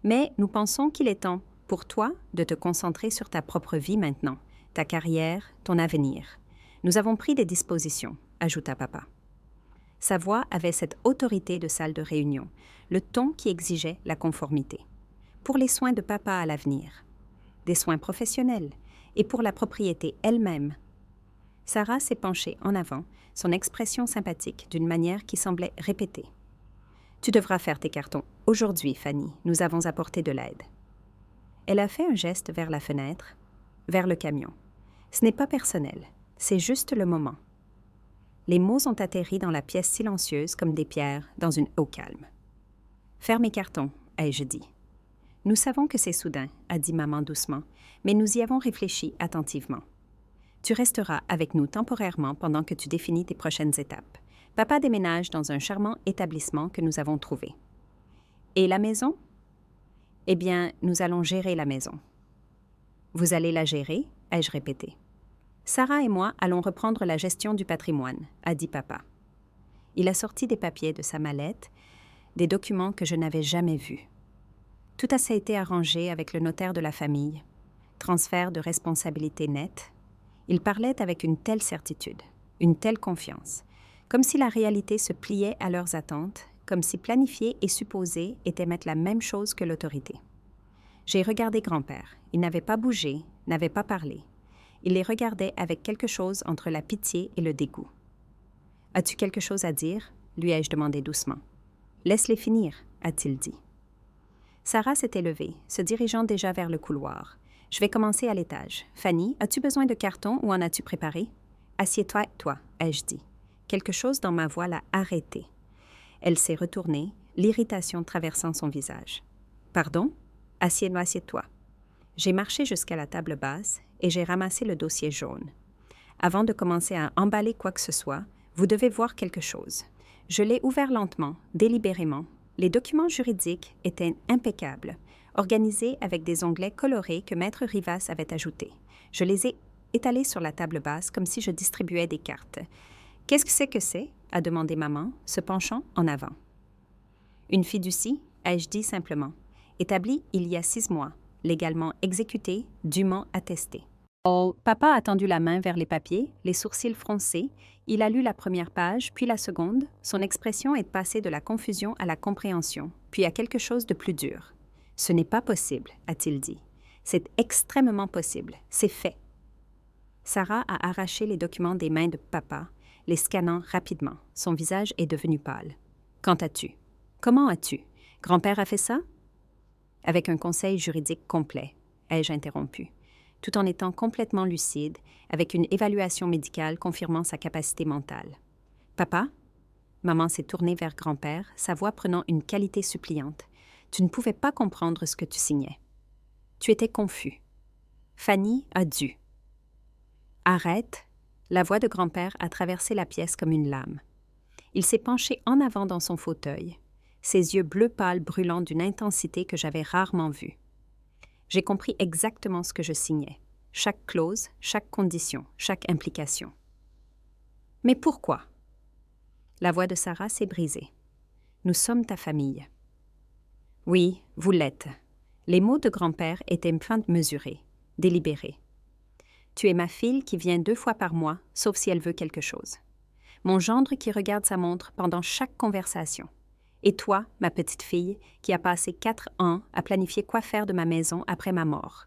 Mais nous pensons qu'il est temps pour toi de te concentrer sur ta propre vie maintenant, ta carrière, ton avenir. Nous avons pris des dispositions, ajouta papa. Sa voix avait cette autorité de salle de réunion, le ton qui exigeait la conformité. Pour les soins de papa à l'avenir, des soins professionnels, et pour la propriété elle-même. Sarah s'est penchée en avant, son expression sympathique d'une manière qui semblait répéter. « Tu devras faire tes cartons aujourd'hui, Fanny, nous avons apporté de l'aide. » Elle a fait un geste vers la fenêtre, vers le camion. « Ce n'est pas personnel, c'est juste le moment. » Les mots ont atterri dans la pièce silencieuse comme des pierres dans une eau calme. « Faire mes cartons, ai-je dit. »« Nous savons que c'est soudain, a dit maman doucement, mais nous y avons réfléchi attentivement. Tu resteras avec nous temporairement pendant que tu définis tes prochaines étapes. Papa déménage dans un charmant établissement que nous avons trouvé. Et la maison? Eh bien, nous allons gérer la maison. Vous allez la gérer, ai-je répété. Sarah et moi allons reprendre la gestion du patrimoine, a dit papa. Il a sorti des papiers de sa mallette, des documents que je n'avais jamais vus. Tout a été arrangé avec le notaire de la famille. Transfert de responsabilité nette. Il parlait avec une telle certitude, une telle confiance, comme si la réalité se pliait à leurs attentes, comme si planifier et supposer étaient mettre la même chose que l'autorité. J'ai regardé grand-père. Il n'avait pas bougé, n'avait pas parlé. Il les regardait avec quelque chose entre la pitié et le dégoût. « As-tu quelque chose à dire ?» lui ai-je demandé doucement. « Laisse-les finir » a-t-il dit. Sarah s'était levée, se dirigeant déjà vers le couloir. « Je vais commencer à l'étage. Fanny, as-tu besoin de carton ou en as-tu préparé? »« Assieds-toi, toi, ai-je dit. Quelque chose dans ma voix l'a arrêtée. Elle s'est retournée, l'irritation traversant son visage. « Pardon? Assieds-toi. » J'ai marché jusqu'à la table basse et j'ai ramassé le dossier jaune. Avant de commencer à emballer quoi que ce soit, vous devez voir quelque chose. Je l'ai ouvert lentement, délibérément. Les documents juridiques étaient impeccables, organisés avec des onglets colorés que Maître Rivas avait ajoutés. Je les ai étalés sur la table basse comme si je distribuais des cartes. « Qu'est-ce que c'est ?» a demandé maman, se penchant en avant. « Une fiducie, ai-je dit simplement, établie il y a 6 mois, légalement exécutée, dûment attestée. » Oh, papa a tendu la main vers les papiers, les sourcils froncés. Il a lu la première page, puis la seconde. Son expression est passée de la confusion à la compréhension, puis à quelque chose de plus dur. « Ce n'est pas possible, a-t-il dit. C'est extrêmement possible. C'est fait. Sarah a arraché les documents des mains de papa, les scannant rapidement. Son visage est devenu pâle. Quand as-tu? Comment as-tu? Grand-père a fait ça? Avec un conseil juridique complet, ai-je interrompu, tout en étant complètement lucide, avec une évaluation médicale confirmant sa capacité mentale. Papa? Maman s'est tournée vers grand-père, sa voix prenant une qualité suppliante. Tu ne pouvais pas comprendre ce que tu signais. Tu étais confus. Fanny a dû. Arrête! La voix de grand-père a traversé la pièce comme une lame. Il s'est penché en avant dans son fauteuil, ses yeux bleu pâle brûlant d'une intensité que j'avais rarement vue. J'ai compris exactement ce que je signais, chaque clause, chaque condition, chaque implication. Mais pourquoi? La voix de Sarah s'est brisée. Nous sommes ta famille. Oui, vous l'êtes. Les mots de grand-père étaient fin mesurés, délibérés. Tu es ma fille qui vient 2 fois par mois, sauf si elle veut quelque chose. Mon gendre qui regarde sa montre pendant chaque conversation. Et toi, ma petite fille, qui a passé 4 ans à planifier quoi faire de ma maison après ma mort.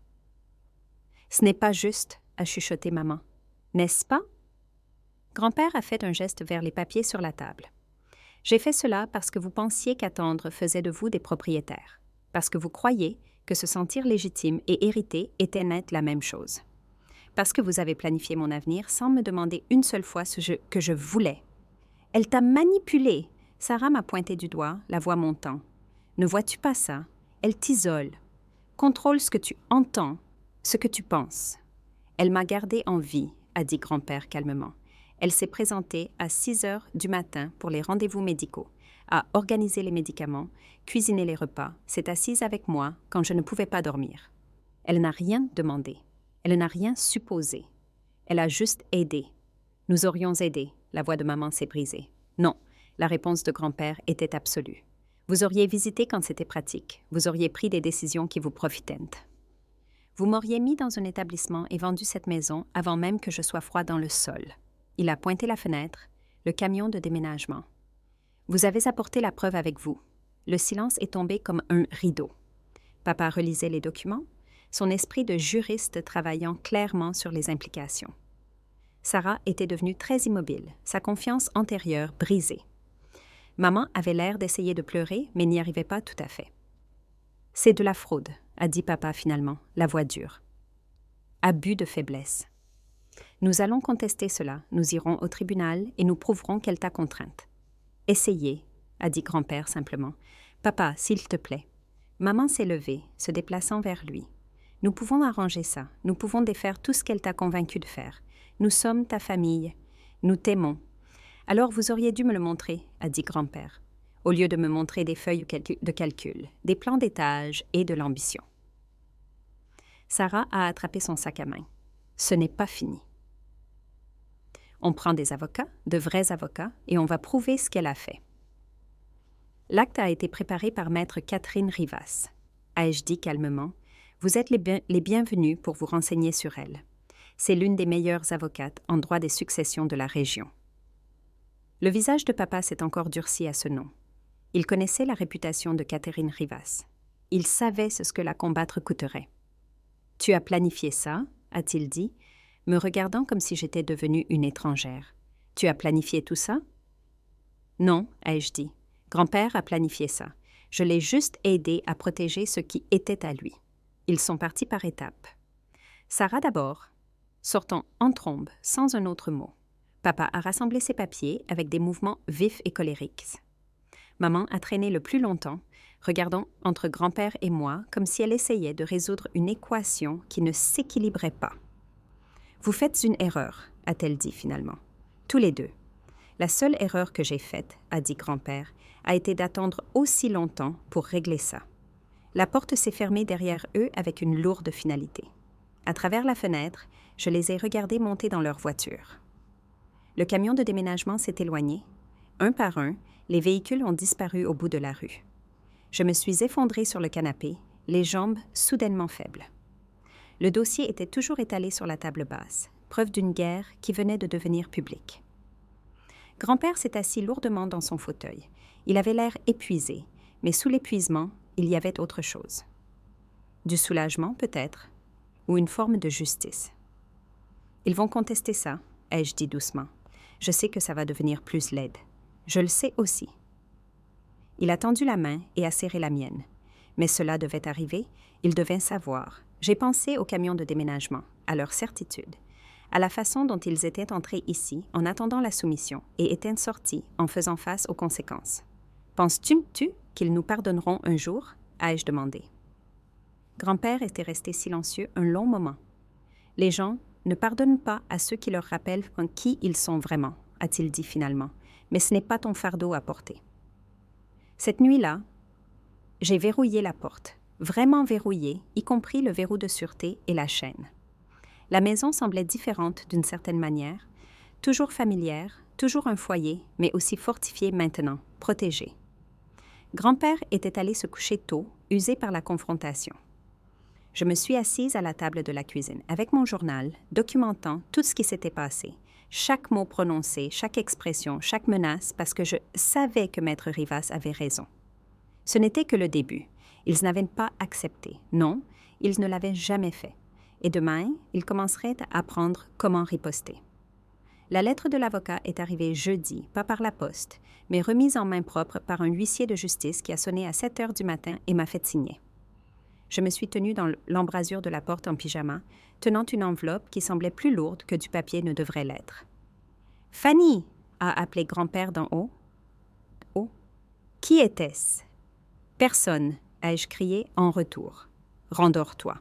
Ce n'est pas juste, a chuchoté maman. N'est-ce pas? Grand-père a fait un geste vers les papiers sur la table. J'ai fait cela parce que vous pensiez qu'attendre faisait de vous des propriétaires, parce que vous croyez que se sentir légitime et hérité était net la même chose. Parce que vous avez planifié mon avenir sans me demander une seule fois que je voulais. Elle t'a manipulé. Sarah m'a pointé du doigt, la voix montant. Ne vois-tu pas ça? Elle t'isole. Contrôle ce que tu entends, ce que tu penses. Elle m'a gardé en vie, a dit grand-père calmement. Elle s'est présentée à 6 heures du matin pour les rendez-vous médicaux, a organisé les médicaments, cuisiné les repas, s'est assise avec moi quand je ne pouvais pas dormir. Elle n'a rien demandé. Elle n'a rien supposé. Elle a juste aidé. Nous aurions aidé. La voix de maman s'est brisée. Non, la réponse de grand-père était absolue. Vous auriez visité quand c'était pratique. Vous auriez pris des décisions qui vous profitaient. Vous m'auriez mis dans un établissement et vendu cette maison avant même que je sois froid dans le sol. Il a pointé la fenêtre, le camion de déménagement. Vous avez apporté la preuve avec vous. Le silence est tombé comme un rideau. Papa relisait les documents, son esprit de juriste travaillant clairement sur les implications. Sarah était devenue très immobile, sa confiance antérieure brisée. Maman avait l'air d'essayer de pleurer, mais n'y arrivait pas tout à fait. « C'est de la fraude », a dit papa finalement, la voix dure. « Abus de faiblesse. Nous allons contester cela, nous irons au tribunal et nous prouverons qu'elle t'a contrainte. »« Essayez », a dit grand-père simplement. « Papa, s'il te plaît. » Maman s'est levée, se déplaçant vers lui. « Nous pouvons arranger ça, nous pouvons défaire tout ce qu'elle t'a convaincu de faire. Nous sommes ta famille. Nous t'aimons. » « Alors vous auriez dû me le montrer, a dit grand-père, au lieu de me montrer des feuilles de calcul, des plans d'étage et de l'ambition. Sarah a attrapé son sac à main. Ce n'est pas fini. On prend des avocats, de vrais avocats, et on va prouver ce qu'elle a fait. L'acte a été préparé par maître Catherine Rivas. Ai-je dit calmement, vous êtes les bienvenus pour vous renseigner sur elle. C'est l'une des meilleures avocates en droit des successions de la région. Le visage de papa s'est encore durci à ce nom. Il connaissait la réputation de Catherine Rivas. Il savait ce que la combattre coûterait. « Tu as planifié ça ?» a-t-il dit, me regardant comme si j'étais devenue une étrangère. « Tu as planifié tout ça ?» « Non, ai-je dit. Grand-père a planifié ça. Je l'ai juste aidé à protéger ce qui était à lui. Ils sont partis par étapes. Sarah d'abord, sortant en trombe, sans un autre mot. Papa a rassemblé ses papiers avec des mouvements vifs et colériques. Maman a traîné le plus longtemps, regardant entre grand-père et moi comme si elle essayait de résoudre une équation qui ne s'équilibrait pas. « Vous faites une erreur, a-t-elle dit finalement. Tous les deux. La seule erreur que j'ai faite, a dit grand-père, a été d'attendre aussi longtemps pour régler ça. La porte s'est fermée derrière eux avec une lourde finalité. À travers la fenêtre, je les ai regardés monter dans leur voiture. Le camion de déménagement s'est éloigné. Un par un, les véhicules ont disparu au bout de la rue. Je me suis effondrée sur le canapé, les jambes soudainement faibles. Le dossier était toujours étalé sur la table basse, preuve d'une guerre qui venait de devenir publique. Grand-père s'est assis lourdement dans son fauteuil. Il avait l'air épuisé, mais sous l'épuisement, il y avait autre chose. Du soulagement peut-être, ou une forme de justice. Ils vont contester ça, ai-je dit doucement. Je sais que ça va devenir plus laide. Je le sais aussi. Il a tendu la main et a serré la mienne. Mais cela devait arriver, il devait savoir. J'ai pensé aux camions de déménagement, à leur certitude, à la façon dont ils étaient entrés ici en attendant la soumission et étaient sortis en faisant face aux conséquences. Penses-tu qu'ils nous pardonneront un jour? Ai-je demandé. Grand-père était resté silencieux un long moment. Les gens ne pardonnent pas à ceux qui leur rappellent qui ils sont vraiment, a-t-il dit finalement, mais ce n'est pas ton fardeau à porter. Cette nuit-là, j'ai verrouillé la porte, vraiment verrouillée, y compris le verrou de sûreté et la chaîne. La maison semblait différente d'une certaine manière, toujours familière, toujours un foyer, mais aussi fortifiée maintenant, protégée. Grand-père était allé se coucher tôt, usé par la confrontation. Je me suis assise à la table de la cuisine, avec mon journal, documentant tout ce qui s'était passé, chaque mot prononcé, chaque expression, chaque menace, parce que je savais que Maître Rivas avait raison. Ce n'était que le début. Ils n'avaient pas accepté. Non, ils ne l'avaient jamais fait. Et demain, ils commenceraient à apprendre comment riposter. La lettre de l'avocat est arrivée jeudi, pas par la poste, mais remise en main propre par un huissier de justice qui a sonné à 7 heures du matin et m'a fait signer. Je me suis tenue dans l'embrasure de la porte en pyjama, tenant une enveloppe qui semblait plus lourde que du papier ne devrait l'être. « Fanny !» a appelé grand-père d'en haut. « Oh, qui était-ce ?»« Personne !» ai-je crié en retour. « Rendors-toi. »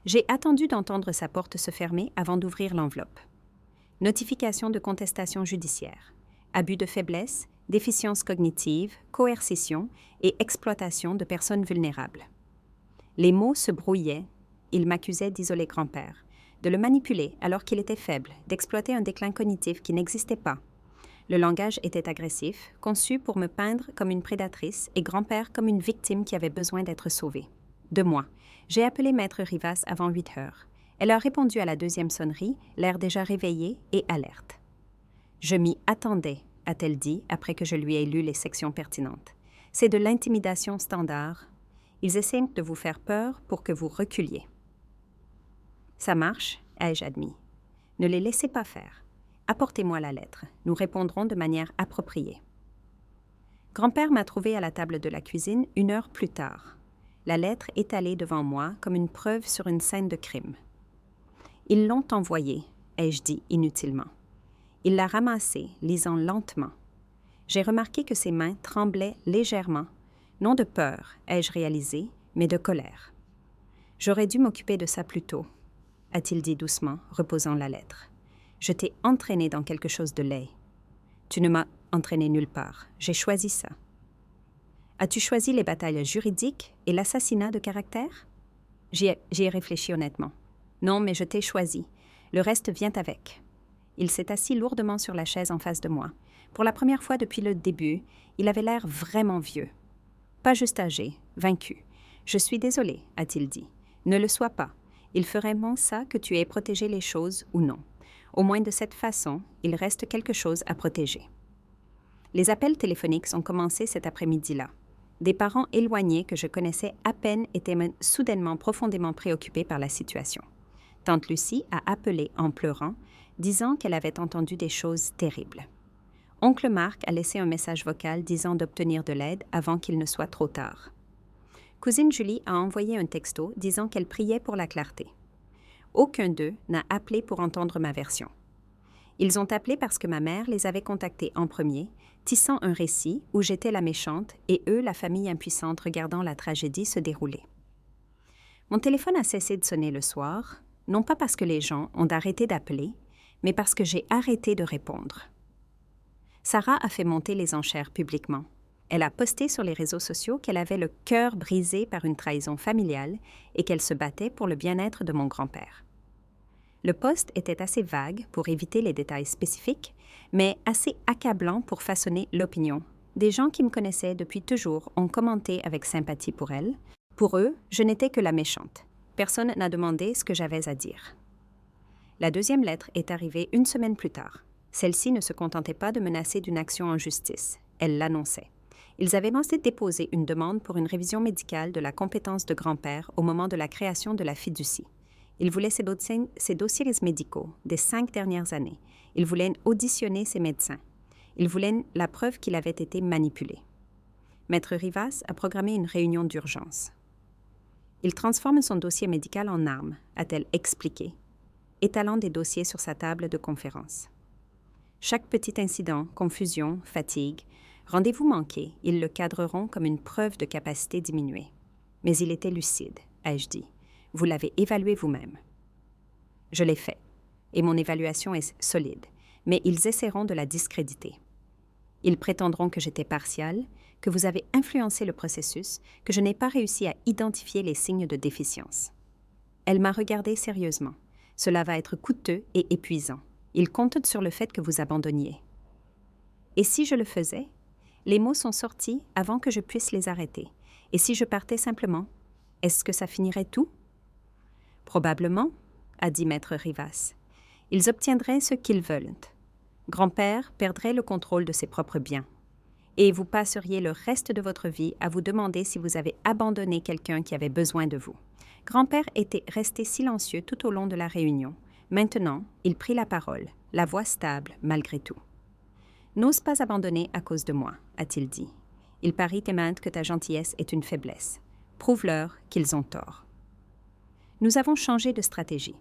J'ai attendu d'entendre sa porte se fermer avant d'ouvrir l'enveloppe. Notification de contestation judiciaire, abus de faiblesse, déficience cognitive, coercition et exploitation de personnes vulnérables. Les mots se brouillaient. Il m'accusait d'isoler grand-père, de le manipuler alors qu'il était faible, d'exploiter un déclin cognitif qui n'existait pas. Le langage était agressif, conçu pour me peindre comme une prédatrice et grand-père comme une victime qui avait besoin d'être sauvée. De moi. J'ai appelé Maître Rivas avant 8 heures. Elle a répondu à la deuxième sonnerie, l'air déjà réveillé et alerte. « Je m'y attendais », a-t-elle dit après que je lui ai lu les sections pertinentes. « C'est de l'intimidation standard. Ils essaient de vous faire peur pour que vous reculiez. »« Ça marche, ai-je admis. Ne les laissez pas faire. Apportez-moi la lettre. Nous répondrons de manière appropriée. » Grand-père m'a trouvé à la table de la cuisine 1 heure plus tard. La lettre étalée devant moi comme une preuve sur une scène de crime. « Ils l'ont envoyée, ai-je dit inutilement. Il l'a ramassée, lisant lentement. J'ai remarqué que ses mains tremblaient légèrement, non de peur, ai-je réalisé, mais de colère. « J'aurais dû m'occuper de ça plus tôt, » a-t-il dit doucement, reposant la lettre. « Je t'ai entraîné dans quelque chose de laid. Tu ne m'as entraîné nulle part. J'ai choisi ça. » « As-tu choisi les batailles juridiques et l'assassinat de caractère? » J'y ai réfléchi honnêtement. « Non, mais je t'ai choisi. Le reste vient avec. » Il s'est assis lourdement sur la chaise en face de moi. Pour la première fois depuis le début, il avait l'air vraiment vieux. Pas juste âgé, vaincu. « Je suis désolé, » a-t-il dit. « Ne le sois pas. Il ferait moins ça que tu aies protégé les choses ou non. Au moins de cette façon, il reste quelque chose à protéger. » Les appels téléphoniques ont commencé cet après-midi-là. Des parents éloignés que je connaissais à peine étaient soudainement profondément préoccupés par la situation. Tante Lucie a appelé en pleurant, disant qu'elle avait entendu des choses terribles. Oncle Marc a laissé un message vocal disant d'obtenir de l'aide avant qu'il ne soit trop tard. Cousine Julie a envoyé un texto disant qu'elle priait pour la clarté. Aucun d'eux n'a appelé pour entendre ma version. Ils ont appelé parce que ma mère les avait contactés en premier, tissant un récit où j'étais la méchante et eux la famille impuissante regardant la tragédie se dérouler. Mon téléphone a cessé de sonner le soir, non pas parce que les gens ont arrêté d'appeler, mais parce que j'ai arrêté de répondre. Sarah a fait monter les enchères publiquement. Elle a posté sur les réseaux sociaux qu'elle avait le cœur brisé par une trahison familiale et qu'elle se battait pour le bien-être de mon grand-père. Le post était assez vague pour éviter les détails spécifiques, mais assez accablant pour façonner l'opinion. Des gens qui me connaissaient depuis toujours ont commenté avec sympathie pour elle. Pour eux, je n'étais que la méchante. Personne n'a demandé ce que j'avais à dire. La deuxième lettre est arrivée 1 semaine plus tard. Celle-ci ne se contentait pas de menacer d'une action en justice. Elle l'annonçait. Ils avaient lancé déposer une demande pour une révision médicale de la compétence de grand-père au moment de la création de la fiducie. Ils voulaient ses dossiers médicaux des 5 dernières années. Ils voulaient auditionner ses médecins. Ils voulaient la preuve qu'il avait été manipulé. Maître Rivas a programmé une réunion d'urgence. Il transforme son dossier médical en arme, a-t-elle expliqué, étalant des dossiers sur sa table de conférence. Chaque petit incident, confusion, fatigue, rendez-vous manqué, ils le cadreront comme une preuve de capacité diminuée. Mais il était lucide, ai-je dit. Vous l'avez évalué vous-même. Je l'ai fait, et mon évaluation est solide, mais ils essaieront de la discréditer. Ils prétendront que j'étais partiale, que vous avez influencé le processus, que je n'ai pas réussi à identifier les signes de déficience. Elle m'a regardé sérieusement. Cela va être coûteux et épuisant. Ils comptent sur le fait que vous abandonniez. Et si je le faisais? Les mots sont sortis avant que je puisse les arrêter. Et si je partais simplement, est-ce que ça finirait tout? Probablement, a dit Maître Rivas. Ils obtiendraient ce qu'ils veulent. Grand-père perdrait le contrôle de ses propres biens. Et vous passeriez le reste de votre vie à vous demander si vous avez abandonné quelqu'un qui avait besoin de vous. Grand-père était resté silencieux tout au long de la réunion. Maintenant, il prit la parole, la voix stable malgré tout. « N'ose pas abandonner à cause de moi, a-t-il dit. Il parie tes maintes que ta gentillesse est une faiblesse. Prouve-leur qu'ils ont tort. » Nous avons changé de stratégie.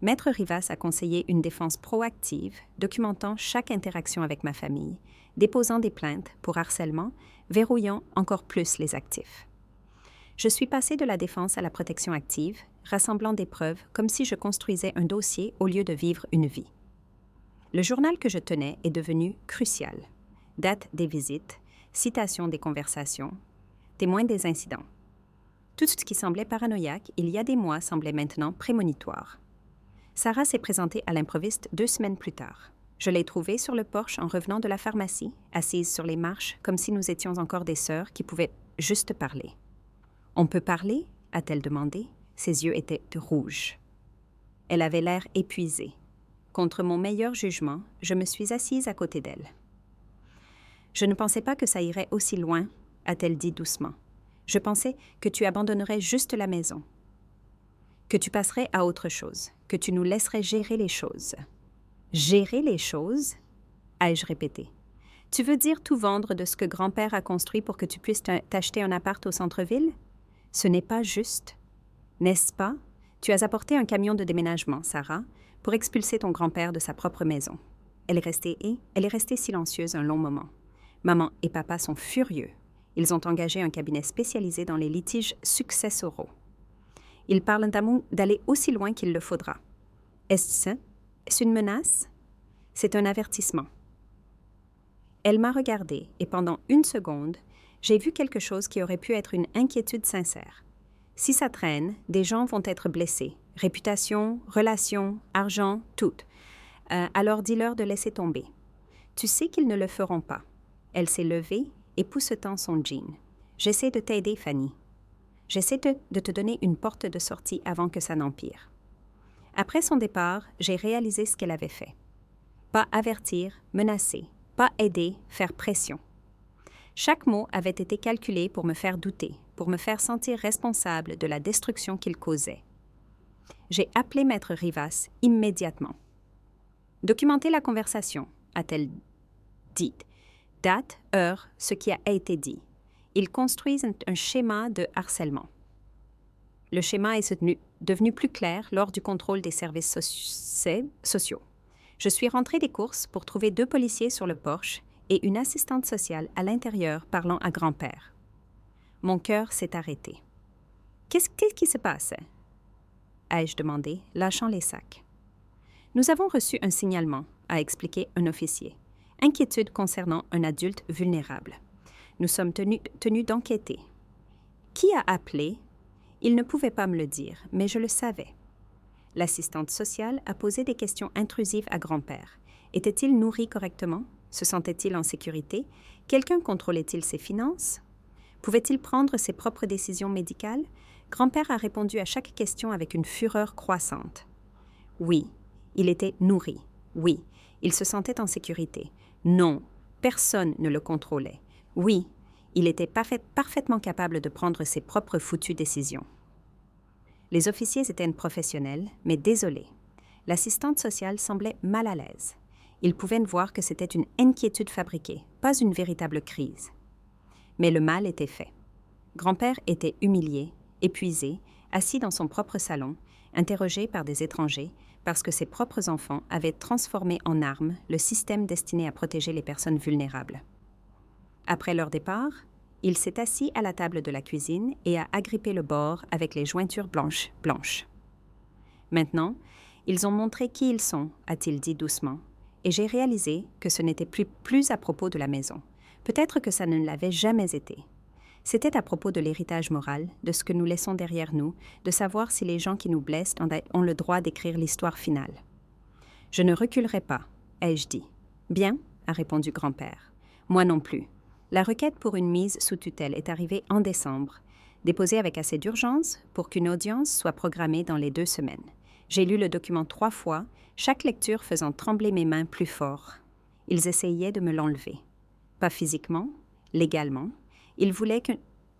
Maître Rivas a conseillé une défense proactive, documentant chaque interaction avec ma famille, déposant des plaintes pour harcèlement, verrouillant encore plus les actifs. Je suis passée de la défense à la protection active, rassemblant des preuves comme si je construisais un dossier au lieu de vivre une vie. Le journal que je tenais est devenu crucial. Date des visites, citation des conversations, témoins des incidents. Tout ce qui semblait paranoïaque il y a des mois semblait maintenant prémonitoire. Sarah s'est présentée à l'improviste 2 semaines plus tard. Je l'ai trouvée sur le porche en revenant de la pharmacie, assise sur les marches, comme si nous étions encore des sœurs qui pouvaient juste parler. « On peut parler ?» a-t-elle demandé. Ses yeux étaient rouges. Elle avait l'air épuisée. Contre mon meilleur jugement, je me suis assise à côté d'elle. « Je ne pensais pas que ça irait aussi loin, » a-t-elle dit doucement. « Je pensais que tu abandonnerais juste la maison, que tu passerais à autre chose, que tu nous laisserais gérer les choses. » « Gérer les choses ?» ai-je répété. « Tu veux dire tout vendre de ce que grand-père a construit pour que tu puisses t'acheter un appart au centre-ville? Ce n'est pas juste. N'est-ce pas? Tu as apporté un camion de déménagement, Sarah, pour expulser ton grand-père de sa propre maison. » Elle est restée silencieuse un long moment. Maman et papa sont furieux. Ils ont engagé un cabinet spécialisé dans les litiges successoraux. Ils parlent d'aller aussi loin qu'il le faudra. Est-ce une menace? C'est un avertissement. Elle m'a regardée et pendant 1 seconde, j'ai vu quelque chose qui aurait pu être une inquiétude sincère. Si ça traîne, des gens vont être blessés. Réputation, relations, argent, tout. Alors dis-leur de laisser tomber. Tu sais qu'ils ne le feront pas. Elle s'est levée et poussetant son jean. J'essaie de t'aider, Fanny. J'essaie de te donner une porte de sortie avant que ça n'empire. Après son départ, j'ai réalisé ce qu'elle avait fait. Pas avertir, menacer, pas aider, faire pression. Chaque mot avait été calculé pour me faire douter, pour me faire sentir responsable de la destruction qu'il causait. J'ai appelé Maître Rivas immédiatement. « Documentez la conversation », a-t-elle dit. « Date, heure, ce qui a été dit. » Ils construisent un schéma de harcèlement. Le schéma est devenu plus clair lors du contrôle des services sociaux. Je suis rentrée des courses pour trouver 2 policiers sur le porche et une assistante sociale à l'intérieur parlant à grand-père. Mon cœur s'est arrêté. « Qu'est-ce qui se passe? » ai-je demandé, lâchant les sacs. « Nous avons reçu un signalement, » a expliqué un officier. « Inquiétude concernant un adulte vulnérable. Nous sommes tenus d'enquêter. » Qui a appelé? Il ne pouvait pas me le dire, mais je le savais. L'assistante sociale a posé des questions intrusives à grand-père. Était-il nourri correctement? Se sentait-il en sécurité? Quelqu'un contrôlait-il ses finances? Pouvait-il prendre ses propres décisions médicales? Grand-père a répondu à chaque question avec une fureur croissante. Oui, il était nourri. Oui, il se sentait en sécurité. Non, personne ne le contrôlait. Oui, Il était parfaitement capable de prendre ses propres foutues décisions. Les officiers étaient professionnels, mais désolés. L'assistante sociale semblait mal à l'aise. Ils pouvaient voir que c'était une inquiétude fabriquée, pas une véritable crise. Mais le mal était fait. Grand-père était humilié, épuisé, assis dans son propre salon, interrogé par des étrangers, parce que ses propres enfants avaient transformé en arme le système destiné à protéger les personnes vulnérables. Après leur départ, il s'est assis à la table de la cuisine et a agrippé le bord avec les jointures blanches. Maintenant, ils ont montré qui ils sont, a-t-il dit doucement, et j'ai réalisé que ce n'était plus à propos de la maison. Peut-être que ça ne l'avait jamais été. C'était à propos de l'héritage moral, de ce que nous laissons derrière nous, de savoir si les gens qui nous blessent ont le droit d'écrire l'histoire finale. « Je ne reculerai pas », ai-je dit. « Bien », a répondu grand-père. « Moi non plus. La requête pour une mise sous tutelle est arrivée en décembre, déposée avec assez d'urgence pour qu'une audience soit programmée dans les 2 semaines. J'ai lu le document 3 fois, chaque lecture faisant trembler mes mains plus fort. Ils essayaient de me l'enlever. Pas physiquement, légalement. Ils voulaient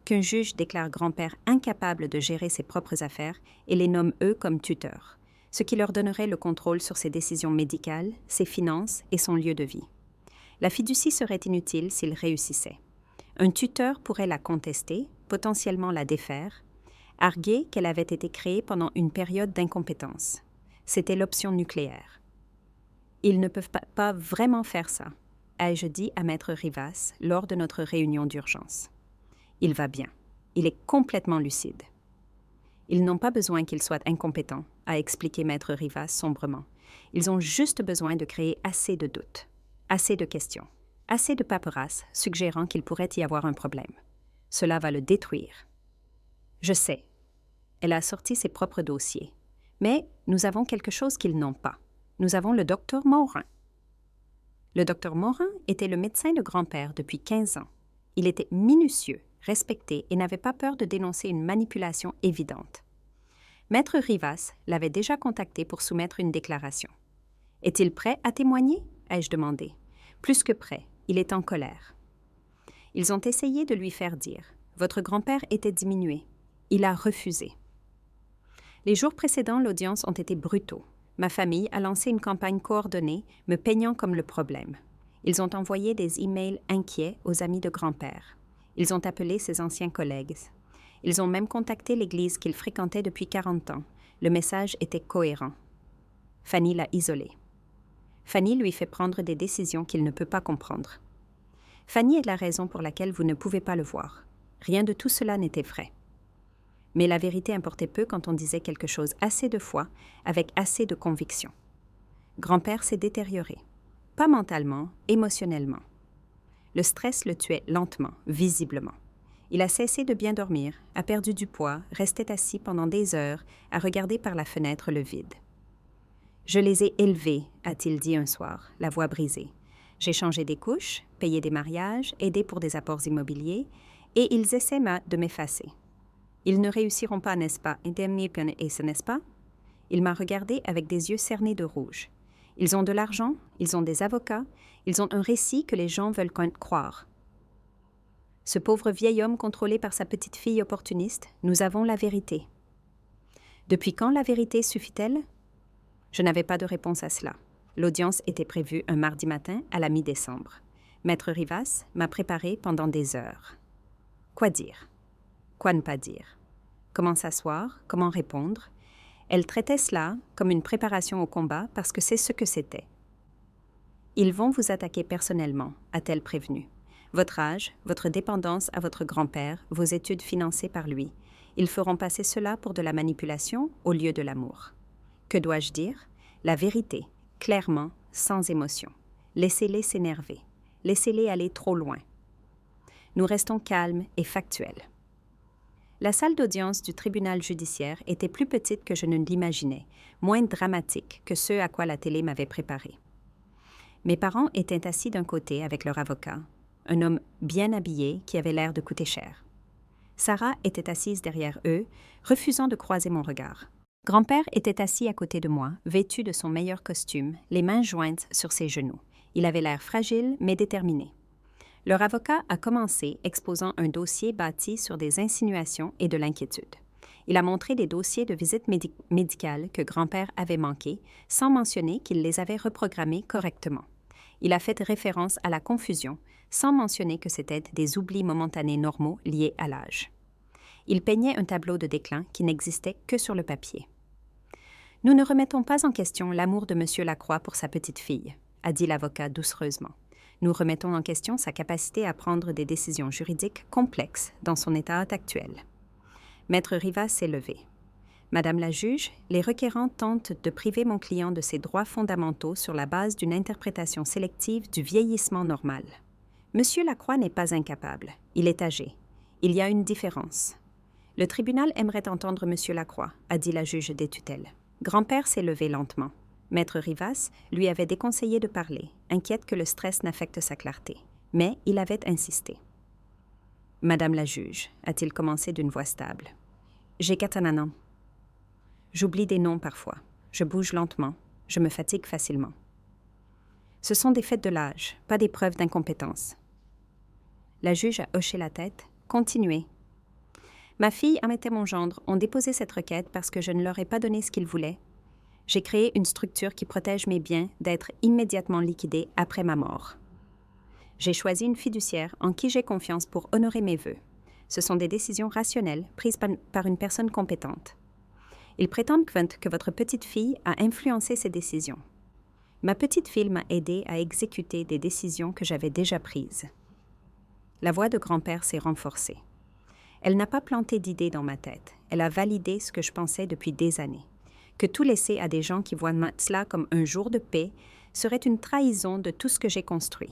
qu'un juge déclare grand-père incapable de gérer ses propres affaires et les nomme eux comme tuteurs, ce qui leur donnerait le contrôle sur ses décisions médicales, ses finances et son lieu de vie. La fiducie serait inutile s'il réussissait. Un tuteur pourrait la contester, potentiellement la défaire, arguer qu'elle avait été créée pendant une période d'incompétence. C'était l'option nucléaire. Ils ne peuvent pas vraiment faire ça, ai-je dit à Maître Rivas lors de notre réunion d'urgence. Il va bien. Il est complètement lucide. Ils n'ont pas besoin qu'il soit incompétent, a expliqué Maître Rivas sombrement. Ils ont juste besoin de créer assez de doutes, assez de questions, assez de paperasse suggérant qu'il pourrait y avoir un problème. Cela va le détruire. Je sais. Elle a sorti ses propres dossiers. Mais nous avons quelque chose qu'ils n'ont pas. Nous avons le docteur Morin. Le docteur Morin était le médecin de grand-père depuis 15 ans. Il était minutieux, respecté et n'avait pas peur de dénoncer une manipulation évidente. Maître Rivas l'avait déjà contacté pour soumettre une déclaration. « Est-il prêt à témoigner ?» ai-je demandé. Plus que prêt, il est en colère. Ils ont essayé de lui faire dire « Votre grand-père était diminué. » Il a refusé. Les jours précédents, l'audience ont été brutaux. Ma famille a lancé une campagne coordonnée, me peignant comme le problème. Ils ont envoyé des emails inquiets aux amis de grand-père. Ils ont appelé ses anciens collègues. Ils ont même contacté l'église qu'ils fréquentaient depuis 40 ans. Le message était cohérent. Fanny l'a isolé. Fanny lui fait prendre des décisions qu'il ne peut pas comprendre. Fanny est la raison pour laquelle vous ne pouvez pas le voir. Rien de tout cela n'était vrai. Mais la vérité importait peu quand on disait quelque chose assez de fois, avec assez de conviction. Grand-père s'est détérioré. Pas mentalement, émotionnellement. Le stress le tuait lentement, visiblement. Il a cessé de bien dormir, a perdu du poids, restait assis pendant des heures à regarder par la fenêtre le vide. « Je les ai élevés », a-t-il dit un soir, la voix brisée. « J'ai changé des couches, payé des mariages, aidé pour des apports immobiliers, et ils essaient de m'effacer. Ils ne réussiront pas, n'est-ce pas, et ce n'est-ce pas ?» Il m'a regardé avec des yeux cernés de rouge. Ils ont de l'argent, ils ont des avocats, ils ont un récit que les gens veulent croire. Ce pauvre vieil homme contrôlé par sa petite fille opportuniste, nous avons la vérité. Depuis quand la vérité suffit-elle? Je n'avais pas de réponse à cela. L'audience était prévue un mardi matin à la mi-décembre. Maître Rivas m'a préparé pendant des heures. Quoi dire? Quoi ne pas dire? Comment s'asseoir? Comment répondre? Elle traitait cela comme une préparation au combat parce que c'est ce que c'était. « Ils vont vous attaquer personnellement », a-t-elle prévenu. « Votre âge, votre dépendance à votre grand-père, vos études financées par lui. Ils feront passer cela pour de la manipulation au lieu de l'amour. Que dois-je dire? La vérité, clairement, sans émotion. Laissez-les s'énerver. Laissez-les aller trop loin. Nous restons calmes et factuels. » La salle d'audience du tribunal judiciaire était plus petite que je ne l'imaginais, moins dramatique que ce à quoi la télé m'avait préparé. Mes parents étaient assis d'un côté avec leur avocat, un homme bien habillé qui avait l'air de coûter cher. Sarah était assise derrière eux, refusant de croiser mon regard. Grand-père était assis à côté de moi, vêtu de son meilleur costume, les mains jointes sur ses genoux. Il avait l'air fragile mais déterminé. Leur avocat a commencé exposant un dossier bâti sur des insinuations et de l'inquiétude. Il a montré des dossiers de visite médicale que grand-père avait manqués, sans mentionner qu'il les avait reprogrammés correctement. Il a fait référence à la confusion, sans mentionner que c'était des oublis momentanés normaux liés à l'âge. Il peignait un tableau de déclin qui n'existait que sur le papier. « Nous ne remettons pas en question l'amour de M. Lacroix pour sa petite-fille », a dit l'avocat doucereusement. « Nous remettons en question sa capacité à prendre des décisions juridiques complexes dans son état actuel. » Maître Rivas s'est levé. « Madame la juge, les requérants tentent de priver mon client de ses droits fondamentaux sur la base d'une interprétation sélective du vieillissement normal. Monsieur Lacroix n'est pas incapable. Il est âgé. Il y a une différence. Le tribunal aimerait entendre Monsieur Lacroix, a dit la juge des tutelles. Grand-père s'est levé lentement. Maître Rivas lui avait déconseillé de parler, inquiète que le stress n'affecte sa clarté. Mais il avait insisté. « Madame la juge, a-t-il commencé d'une voix stable. J'ai 4 ans. J'oublie des noms parfois. Je bouge lentement. Je me fatigue facilement. Ce sont des faits de l'âge, pas des preuves d'incompétence. » La juge a hoché la tête. « Continuez. » Ma fille, Ahmet et mon gendre ont déposé cette requête parce que je ne leur ai pas donné ce qu'ils voulaient. J'ai créé une structure qui protège mes biens d'être immédiatement liquidés après ma mort. J'ai choisi une fiduciaire en qui j'ai confiance pour honorer mes vœux. Ce sont des décisions rationnelles prises par une personne compétente. Ils prétendent que votre petite-fille a influencé ces décisions. Ma petite-fille m'a aidé à exécuter des décisions que j'avais déjà prises. La voix de grand-père s'est renforcée. Elle n'a pas planté d'idées dans ma tête. Elle a validé ce que je pensais depuis des années. Que tout laisser à des gens qui voient cela comme un jour de paix serait une trahison de tout ce que j'ai construit.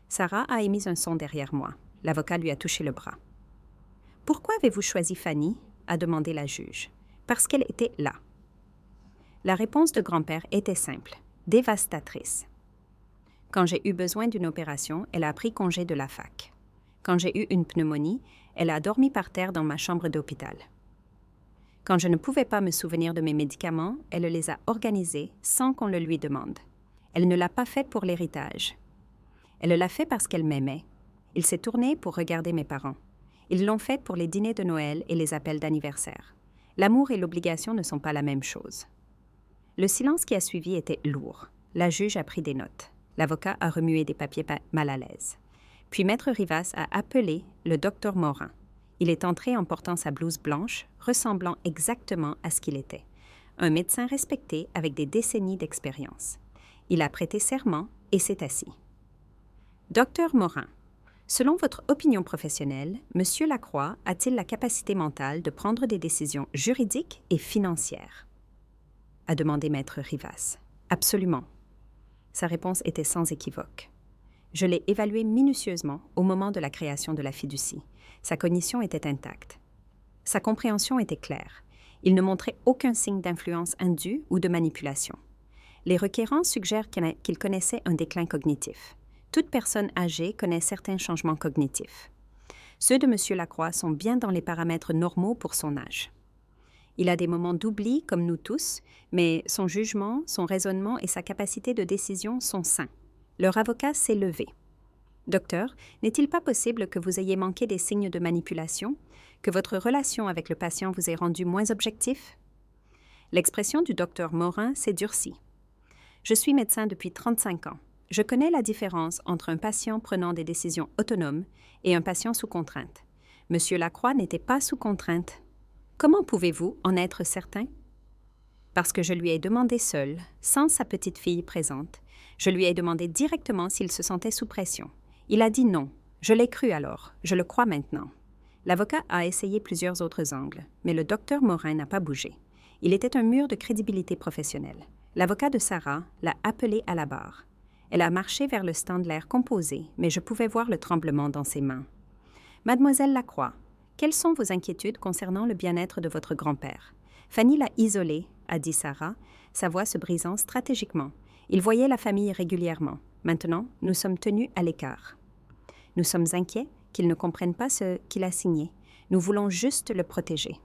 Sarah a émis un son derrière moi. L'avocat lui a touché le bras. « Pourquoi avez-vous choisi Fanny ?» a demandé la juge. « Parce qu'elle était là. » La réponse de grand-père était simple, dévastatrice. Quand j'ai eu besoin d'une opération, elle a pris congé de la fac. Quand j'ai eu une pneumonie, elle a dormi par terre dans ma chambre d'hôpital. Quand je ne pouvais pas me souvenir de mes médicaments, elle les a organisés sans qu'on le lui demande. Elle ne l'a pas fait pour l'héritage. Elle l'a fait parce qu'elle m'aimait. Il s'est tourné pour regarder mes parents. Ils l'ont fait pour les dîners de Noël et les appels d'anniversaire. L'amour et l'obligation ne sont pas la même chose. Le silence qui a suivi était lourd. La juge a pris des notes. L'avocat a remué des papiers mal à l'aise. Puis Maître Rivas a appelé le docteur Morin. Il est entré en portant sa blouse blanche, ressemblant exactement à ce qu'il était. Un médecin respecté avec des décennies d'expérience. Il a prêté serment et s'est assis. « Docteur Morin, selon votre opinion professionnelle, M. Lacroix a-t-il la capacité mentale de prendre des décisions juridiques et financières ?» a demandé Maître Rivas. « Absolument. » Sa réponse était sans équivoque. Je l'ai évalué minutieusement au moment de la création de la fiducie. Sa cognition était intacte. Sa compréhension était claire. Il ne montrait aucun signe d'influence indue ou de manipulation. Les requérants suggèrent qu'il connaissait un déclin cognitif. Toute personne âgée connaît certains changements cognitifs. Ceux de M. Lacroix sont bien dans les paramètres normaux pour son âge. Il a des moments d'oubli comme nous tous, mais son jugement, son raisonnement et sa capacité de décision sont sains. Leur avocat s'est levé. « Docteur, n'est-il pas possible que vous ayez manqué des signes de manipulation, que votre relation avec le patient vous ait rendu moins objectif ?» L'expression du docteur Morin s'est durcie. « Je suis médecin depuis 35 ans. Je connais la différence entre un patient prenant des décisions autonomes et un patient sous contrainte. Monsieur Lacroix n'était pas sous contrainte. Comment pouvez-vous en être certain? Parce que je lui ai demandé seul, sans sa petite-fille présente. Je lui ai demandé directement s'il se sentait sous pression. Il a dit non. Je l'ai cru alors. Je le crois maintenant. » L'avocat a essayé plusieurs autres angles, mais le docteur Morin n'a pas bougé. Il était un mur de crédibilité professionnelle. L'avocat de Sarah l'a appelé à la barre. Elle a marché vers le stand l'air composé, mais je pouvais voir le tremblement dans ses mains. « Mademoiselle Lacroix, quelles sont vos inquiétudes concernant le bien-être de votre grand-père? » Fanny l'a isolé, a dit Sarah, sa voix se brisant stratégiquement. Il voyait la famille régulièrement. Maintenant, nous sommes tenus à l'écart. Nous sommes inquiets qu'il ne comprenne pas ce qu'il a signé. Nous voulons juste le protéger.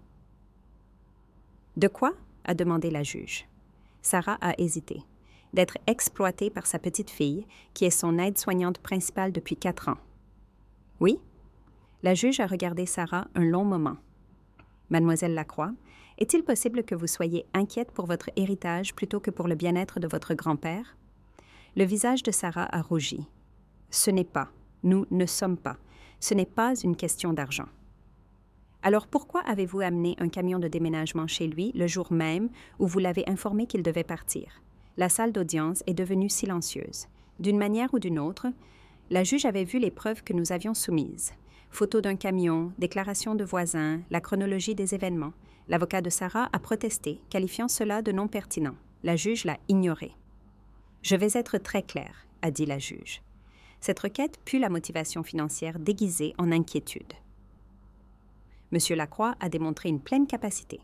« De quoi ?» a demandé la juge. Sarah a hésité. d'être exploité par sa petite-fille, qui est son aide-soignante principale depuis 4 ans. Oui? La juge a regardé Sarah un long moment. Mademoiselle Lacroix, est-il possible que vous soyez inquiète pour votre héritage plutôt que pour le bien-être de votre grand-père? Le visage de Sarah a rougi. Ce n'est pas, nous ne sommes pas, ce n'est pas une question d'argent. Alors pourquoi avez-vous amené un camion de déménagement chez lui le jour même où vous l'avez informé qu'il devait partir? La salle d'audience est devenue silencieuse. D'une manière ou d'une autre, la juge avait vu les preuves que nous avions soumises. Photos d'un camion, déclarations de voisins, la chronologie des événements. L'avocat de Sarah a protesté, qualifiant cela de non pertinent. La juge l'a ignoré. « Je vais être très claire », a dit la juge. Cette requête put la motivation financière déguisée en inquiétude. M. Lacroix a démontré une pleine capacité.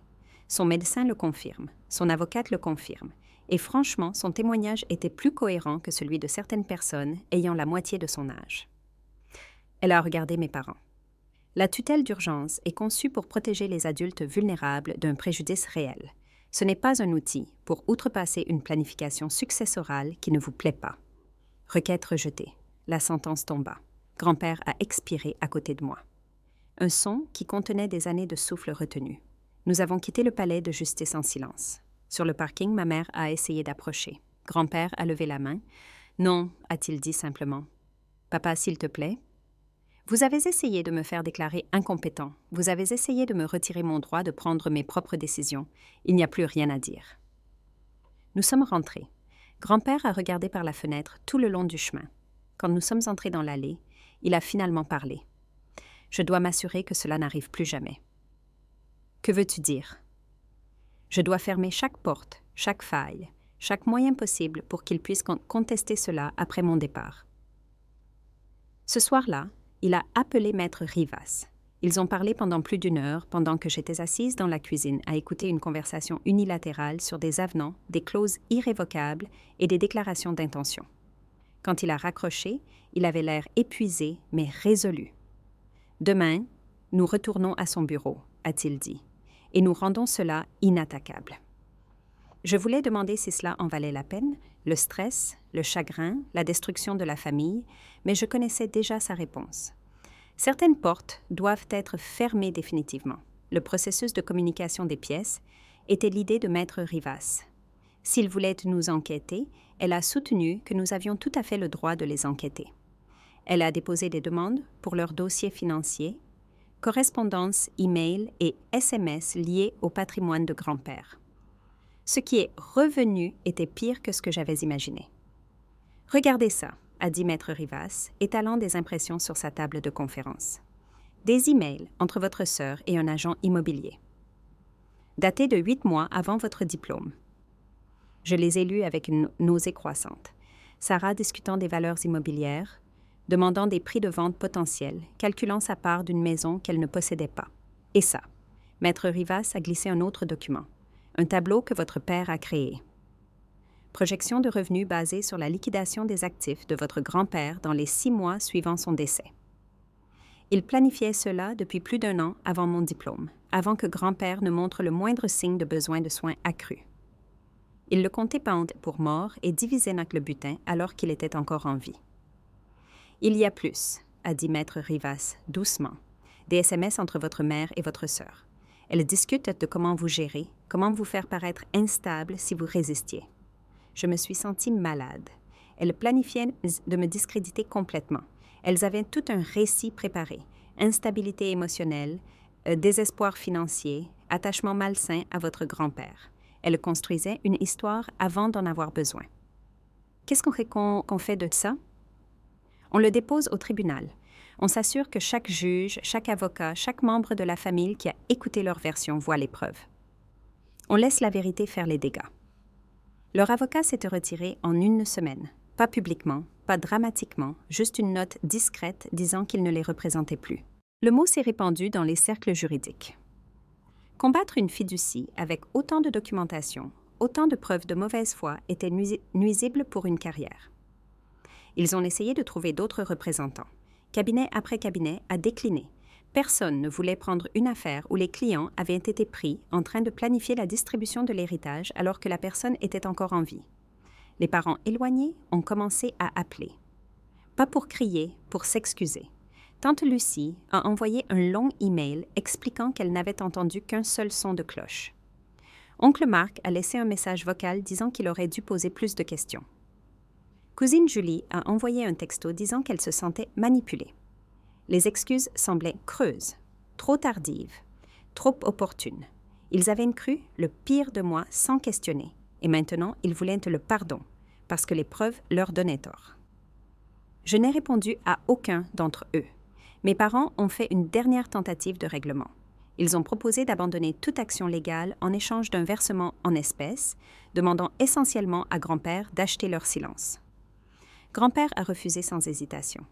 Son médecin le confirme, son avocate le confirme, et franchement, son témoignage était plus cohérent que celui de certaines personnes ayant la moitié de son âge. Elle a regardé mes parents. La tutelle d'urgence est conçue pour protéger les adultes vulnérables d'un préjudice réel. Ce n'est pas un outil pour outrepasser une planification successorale qui ne vous plaît pas. Requête rejetée. La sentence tomba. Grand-père a expiré à côté de moi. Un son qui contenait des années de souffle retenu. Nous avons quitté le palais de justice en silence. Sur le parking, ma mère a essayé d'approcher. Grand-père a levé la main. « Non », a-t-il dit simplement. « Papa, s'il te plaît ?» Vous avez essayé de me faire déclarer incompétent. Vous avez essayé de me retirer mon droit de prendre mes propres décisions. Il n'y a plus rien à dire. Nous sommes rentrés. Grand-père a regardé par la fenêtre tout le long du chemin. Quand nous sommes entrés dans l'allée, il a finalement parlé. Je dois m'assurer que cela n'arrive plus jamais. Que veux-tu dire? Je dois fermer chaque porte, chaque faille, chaque moyen possible pour qu'il puisse contester cela après mon départ. Ce soir-là, il a appelé Maître Rivas. Ils ont parlé pendant plus d'1 heure pendant que j'étais assise dans la cuisine à écouter une conversation unilatérale sur des avenants, des clauses irrévocables et des déclarations d'intention. Quand il a raccroché, il avait l'air épuisé mais résolu. « Demain, nous retournons à son bureau », a-t-il dit, « et nous rendons cela inattaquable. » Je voulais demander si cela en valait la peine, le stress, le chagrin, la destruction de la famille, mais je connaissais déjà sa réponse. Certaines portes doivent être fermées définitivement. Le processus de communication des pièces était l'idée de Maître Rivas. S'il voulait nous enquêter, elle a soutenu que nous avions tout à fait le droit de les enquêter. Elle a déposé des demandes pour leurs dossiers financiers, correspondances, e-mails et SMS liés au patrimoine de grand-père. Ce qui est revenu était pire que ce que j'avais imaginé. « Regardez ça », a dit Maître Rivas, étalant des impressions sur sa table de conférence. Des emails entre votre sœur et un agent immobilier. Datés de 8 mois avant votre diplôme. Je les ai lus avec une nausée croissante. Sarah discutant des valeurs immobilières, demandant des prix de vente potentiels, calculant sa part d'une maison qu'elle ne possédait pas. Et ça, Maître Rivas a glissé un autre document. Un tableau que votre père a créé. Projection de revenus basée sur la liquidation des actifs de votre grand-père dans les 6 mois suivant son décès. Il planifiait cela depuis plus d'1 an avant mon diplôme, avant que grand-père ne montre le moindre signe de besoin de soins accrus. Il le comptait pour mort et divisait notre butin alors qu'il était encore en vie. « Il y a plus », a dit Maître Rivas, doucement, « des SMS entre votre mère et votre sœur. Elle discute de comment vous gérer, comment vous faire paraître instable si vous résistiez. Je me suis sentie malade. Elles planifiaient de me discréditer complètement. Elles avaient tout un récit préparé. Instabilité émotionnelle, désespoir financier, attachement malsain à votre grand-père. Elles construisaient une histoire avant d'en avoir besoin. Qu'est-ce qu'on fait de ça? On le dépose au tribunal. On s'assure que chaque juge, chaque avocat, chaque membre de la famille qui a écouté leur version voit les preuves. On laisse la vérité faire les dégâts. Leur avocat s'était retiré en 1 semaine. Pas publiquement, pas dramatiquement, juste une note discrète disant qu'il ne les représentait plus. Le mot s'est répandu dans les cercles juridiques. Combattre une fiducie avec autant de documentation, autant de preuves de mauvaise foi était nuisible pour une carrière. Ils ont essayé de trouver d'autres représentants. Cabinet après cabinet a décliné. Personne ne voulait prendre une affaire où les clients avaient été pris en train de planifier la distribution de l'héritage alors que la personne était encore en vie. Les parents éloignés ont commencé à appeler. Pas pour crier, pour s'excuser. Tante Lucie a envoyé un long email expliquant qu'elle n'avait entendu qu'un seul son de cloche. Oncle Marc a laissé un message vocal disant qu'il aurait dû poser plus de questions. Cousine Julie a envoyé un texto disant qu'elle se sentait manipulée. Les excuses semblaient creuses, trop tardives, trop opportunes. Ils avaient cru le pire de moi sans questionner, et maintenant ils voulaient le pardon, parce que les preuves leur donnaient tort. Je n'ai répondu à aucun d'entre eux. Mes parents ont fait une dernière tentative de règlement. Ils ont proposé d'abandonner toute action légale en échange d'un versement en espèces, demandant essentiellement à grand-père d'acheter leur silence. Grand-père a refusé sans hésitation.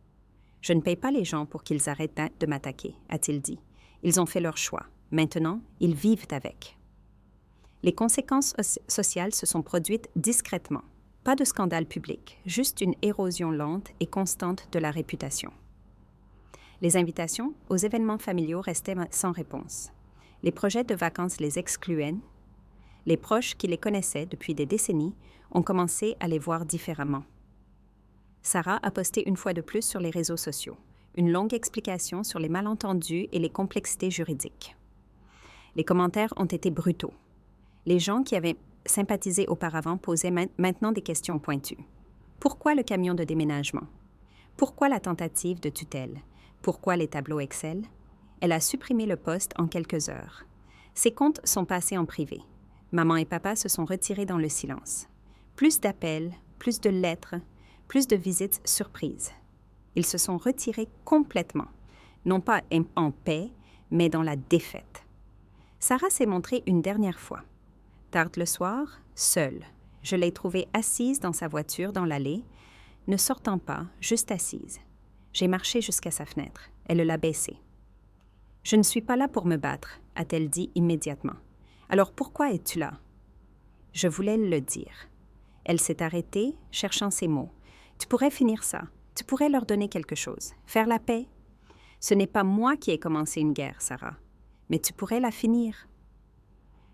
« Je ne paye pas les gens pour qu'ils arrêtent de m'attaquer, a-t-il dit. Ils ont fait leur choix. Maintenant, ils vivent avec. » Les conséquences sociales se sont produites discrètement. Pas de scandale public, juste une érosion lente et constante de la réputation. Les invitations aux événements familiaux restaient sans réponse. Les projets de vacances les excluaient. Les proches qui les connaissaient depuis des décennies ont commencé à les voir différemment. Sarah a posté une fois de plus sur les réseaux sociaux, une longue explication sur les malentendus et les complexités juridiques. Les commentaires ont été brutaux. Les gens qui avaient sympathisé auparavant posaient maintenant des questions pointues. Pourquoi le camion de déménagement? Pourquoi la tentative de tutelle? Pourquoi les tableaux Excel? Elle a supprimé le post en quelques heures. Ses comptes sont passés en privé. Maman et papa se sont retirés dans le silence. Plus d'appels, plus de lettres, plus de visites surprises. Ils se sont retirés complètement, non pas en paix, mais dans la défaite. Sarah s'est montrée une dernière fois. Tard le soir, seule. Je l'ai trouvée assise dans sa voiture dans l'allée, ne sortant pas, juste assise. J'ai marché jusqu'à sa fenêtre. Elle l'a baissée. « Je ne suis pas là pour me battre », a-t-elle dit immédiatement. « Alors pourquoi es-tu là ?» Je voulais le dire. Elle s'est arrêtée, cherchant ses mots. « Tu pourrais finir ça. Tu pourrais leur donner quelque chose. Faire la paix. Ce n'est pas moi qui ai commencé une guerre, Sarah. Mais tu pourrais la finir. »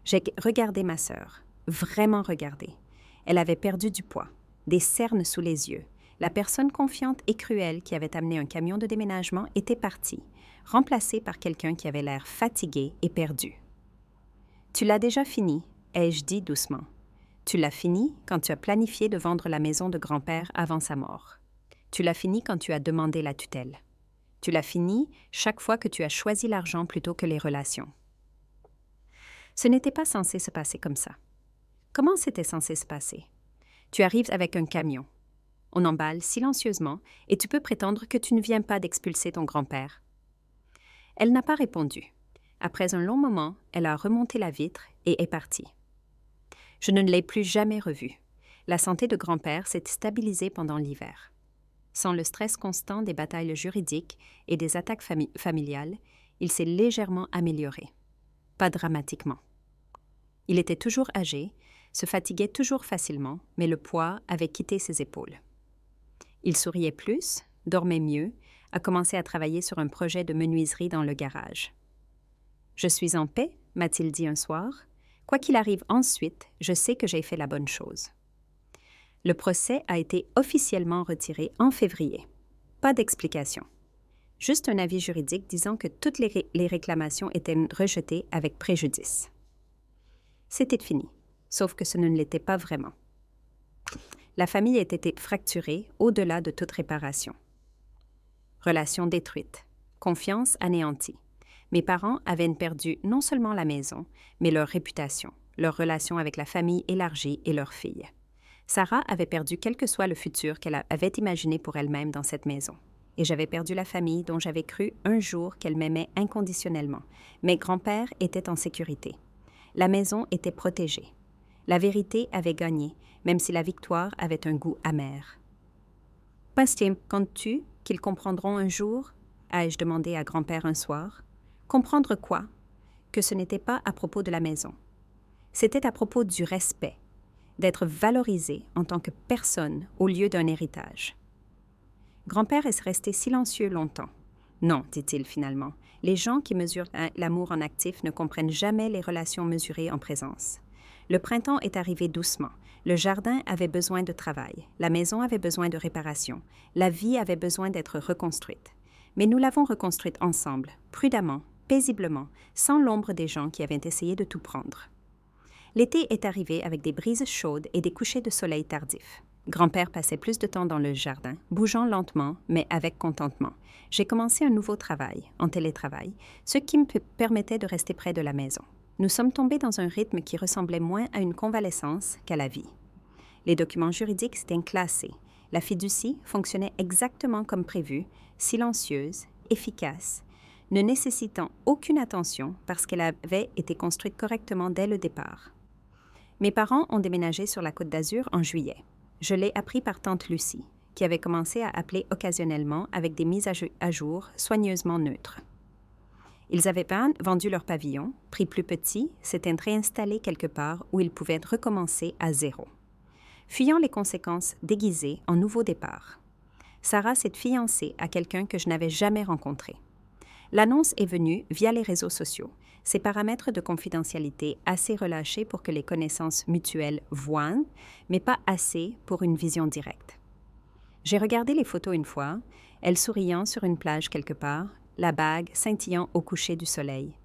J'ai regardé ma sœur. Vraiment regardé. Elle avait perdu du poids, des cernes sous les yeux. La personne confiante et cruelle qui avait amené un camion de déménagement était partie, remplacée par quelqu'un qui avait l'air fatigué et perdu. « Tu l'as déjà fini », ai-je dit doucement. « Tu l'as fini quand tu as planifié de vendre la maison de grand-père avant sa mort. Tu l'as fini quand tu as demandé la tutelle. Tu l'as fini chaque fois que tu as choisi l'argent plutôt que les relations. » Ce n'était pas censé se passer comme ça. Comment c'était censé se passer? Tu arrives avec un camion. On emballe silencieusement et tu peux prétendre que tu ne viens pas d'expulser ton grand-père. Elle n'a pas répondu. Après un long moment, elle a remonté la vitre et est partie. Je ne l'ai plus jamais revue. La santé de grand-père s'est stabilisée pendant l'hiver. Sans le stress constant des batailles juridiques et des attaques familiales, il s'est légèrement amélioré. Pas dramatiquement. Il était toujours âgé, se fatiguait toujours facilement, mais le poids avait quitté ses épaules. Il souriait plus, dormait mieux, a commencé à travailler sur un projet de menuiserie dans le garage. « Je suis en paix », m'a-t-il dit un soir. « Quoi qu'il arrive ensuite, je sais que j'ai fait la bonne chose. » Le procès a été officiellement retiré en février. Pas d'explication. Juste un avis juridique disant que toutes les réclamations étaient rejetées avec préjudice. C'était fini, sauf que ce ne l'était pas vraiment. La famille a été fracturée au-delà de toute réparation. Relations détruites, confiance anéantie. Mes parents avaient perdu non seulement la maison, mais leur réputation, leur relation avec la famille élargie et leur fille. Sarah avait perdu quel que soit le futur qu'elle avait imaginé pour elle-même dans cette maison. Et j'avais perdu la famille dont j'avais cru un jour qu'elle m'aimait inconditionnellement. Mais grand-père était en sécurité. La maison était protégée. La vérité avait gagné, même si la victoire avait un goût amer. « Penses-tu qu'ils comprendront un jour ?» ai-je demandé à grand-père un soir. « Comprendre quoi? Que ce n'était pas à propos de la maison. C'était à propos du respect, d'être valorisé en tant que personne au lieu d'un héritage. » Grand-père est resté silencieux longtemps. « Non, dit-il finalement, les gens qui mesurent l'amour en actif ne comprennent jamais les relations mesurées en présence. Le printemps est arrivé doucement. Le jardin avait besoin de travail, la maison avait besoin de réparation, la vie avait besoin d'être reconstruite. Mais nous l'avons reconstruite ensemble, prudemment, paisiblement, sans l'ombre des gens qui avaient essayé de tout prendre. L'été est arrivé avec des brises chaudes et des couchers de soleil tardifs. Grand-père passait plus de temps dans le jardin, bougeant lentement, mais avec contentement. J'ai commencé un nouveau travail, en télétravail, ce qui me permettait de rester près de la maison. Nous sommes tombés dans un rythme qui ressemblait moins à une convalescence qu'à la vie. Les documents juridiques étaient classés. La fiducie fonctionnait exactement comme prévu, silencieuse, efficace, ne nécessitant aucune attention parce qu'elle avait été construite correctement dès le départ. Mes parents ont déménagé sur la Côte d'Azur en juillet. Je l'ai appris par tante Lucie, qui avait commencé à appeler occasionnellement avec des mises à jour soigneusement neutres. Ils avaient vendu leur pavillon, pris plus petit, s'étaient réinstallés quelque part où ils pouvaient recommencer à zéro. Fuyant les conséquences déguisées en nouveau départ. Sarah s'est fiancée à quelqu'un que je n'avais jamais rencontré. L'annonce est venue via les réseaux sociaux, ses paramètres de confidentialité assez relâchés pour que les connaissances mutuelles voient, mais pas assez pour une vision directe. J'ai regardé les photos une fois, elle souriant sur une plage quelque part, la bague scintillant au coucher du soleil.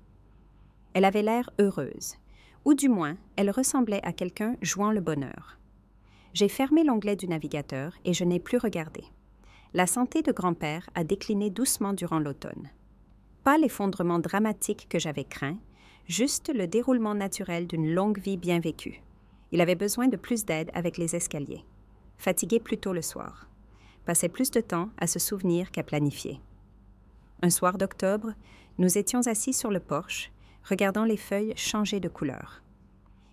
Elle avait l'air heureuse, ou du moins, elle ressemblait à quelqu'un jouant le bonheur. J'ai fermé l'onglet du navigateur et je n'ai plus regardé. La santé de grand-père a décliné doucement durant l'automne. Pas l'effondrement dramatique que j'avais craint, juste le déroulement naturel d'une longue vie bien vécue. Il avait besoin de plus d'aide avec les escaliers. Fatigué plus tôt le soir. Passait plus de temps à se souvenir qu'à planifier. Un soir d'octobre, nous étions assis sur le porche, regardant les feuilles changer de couleur.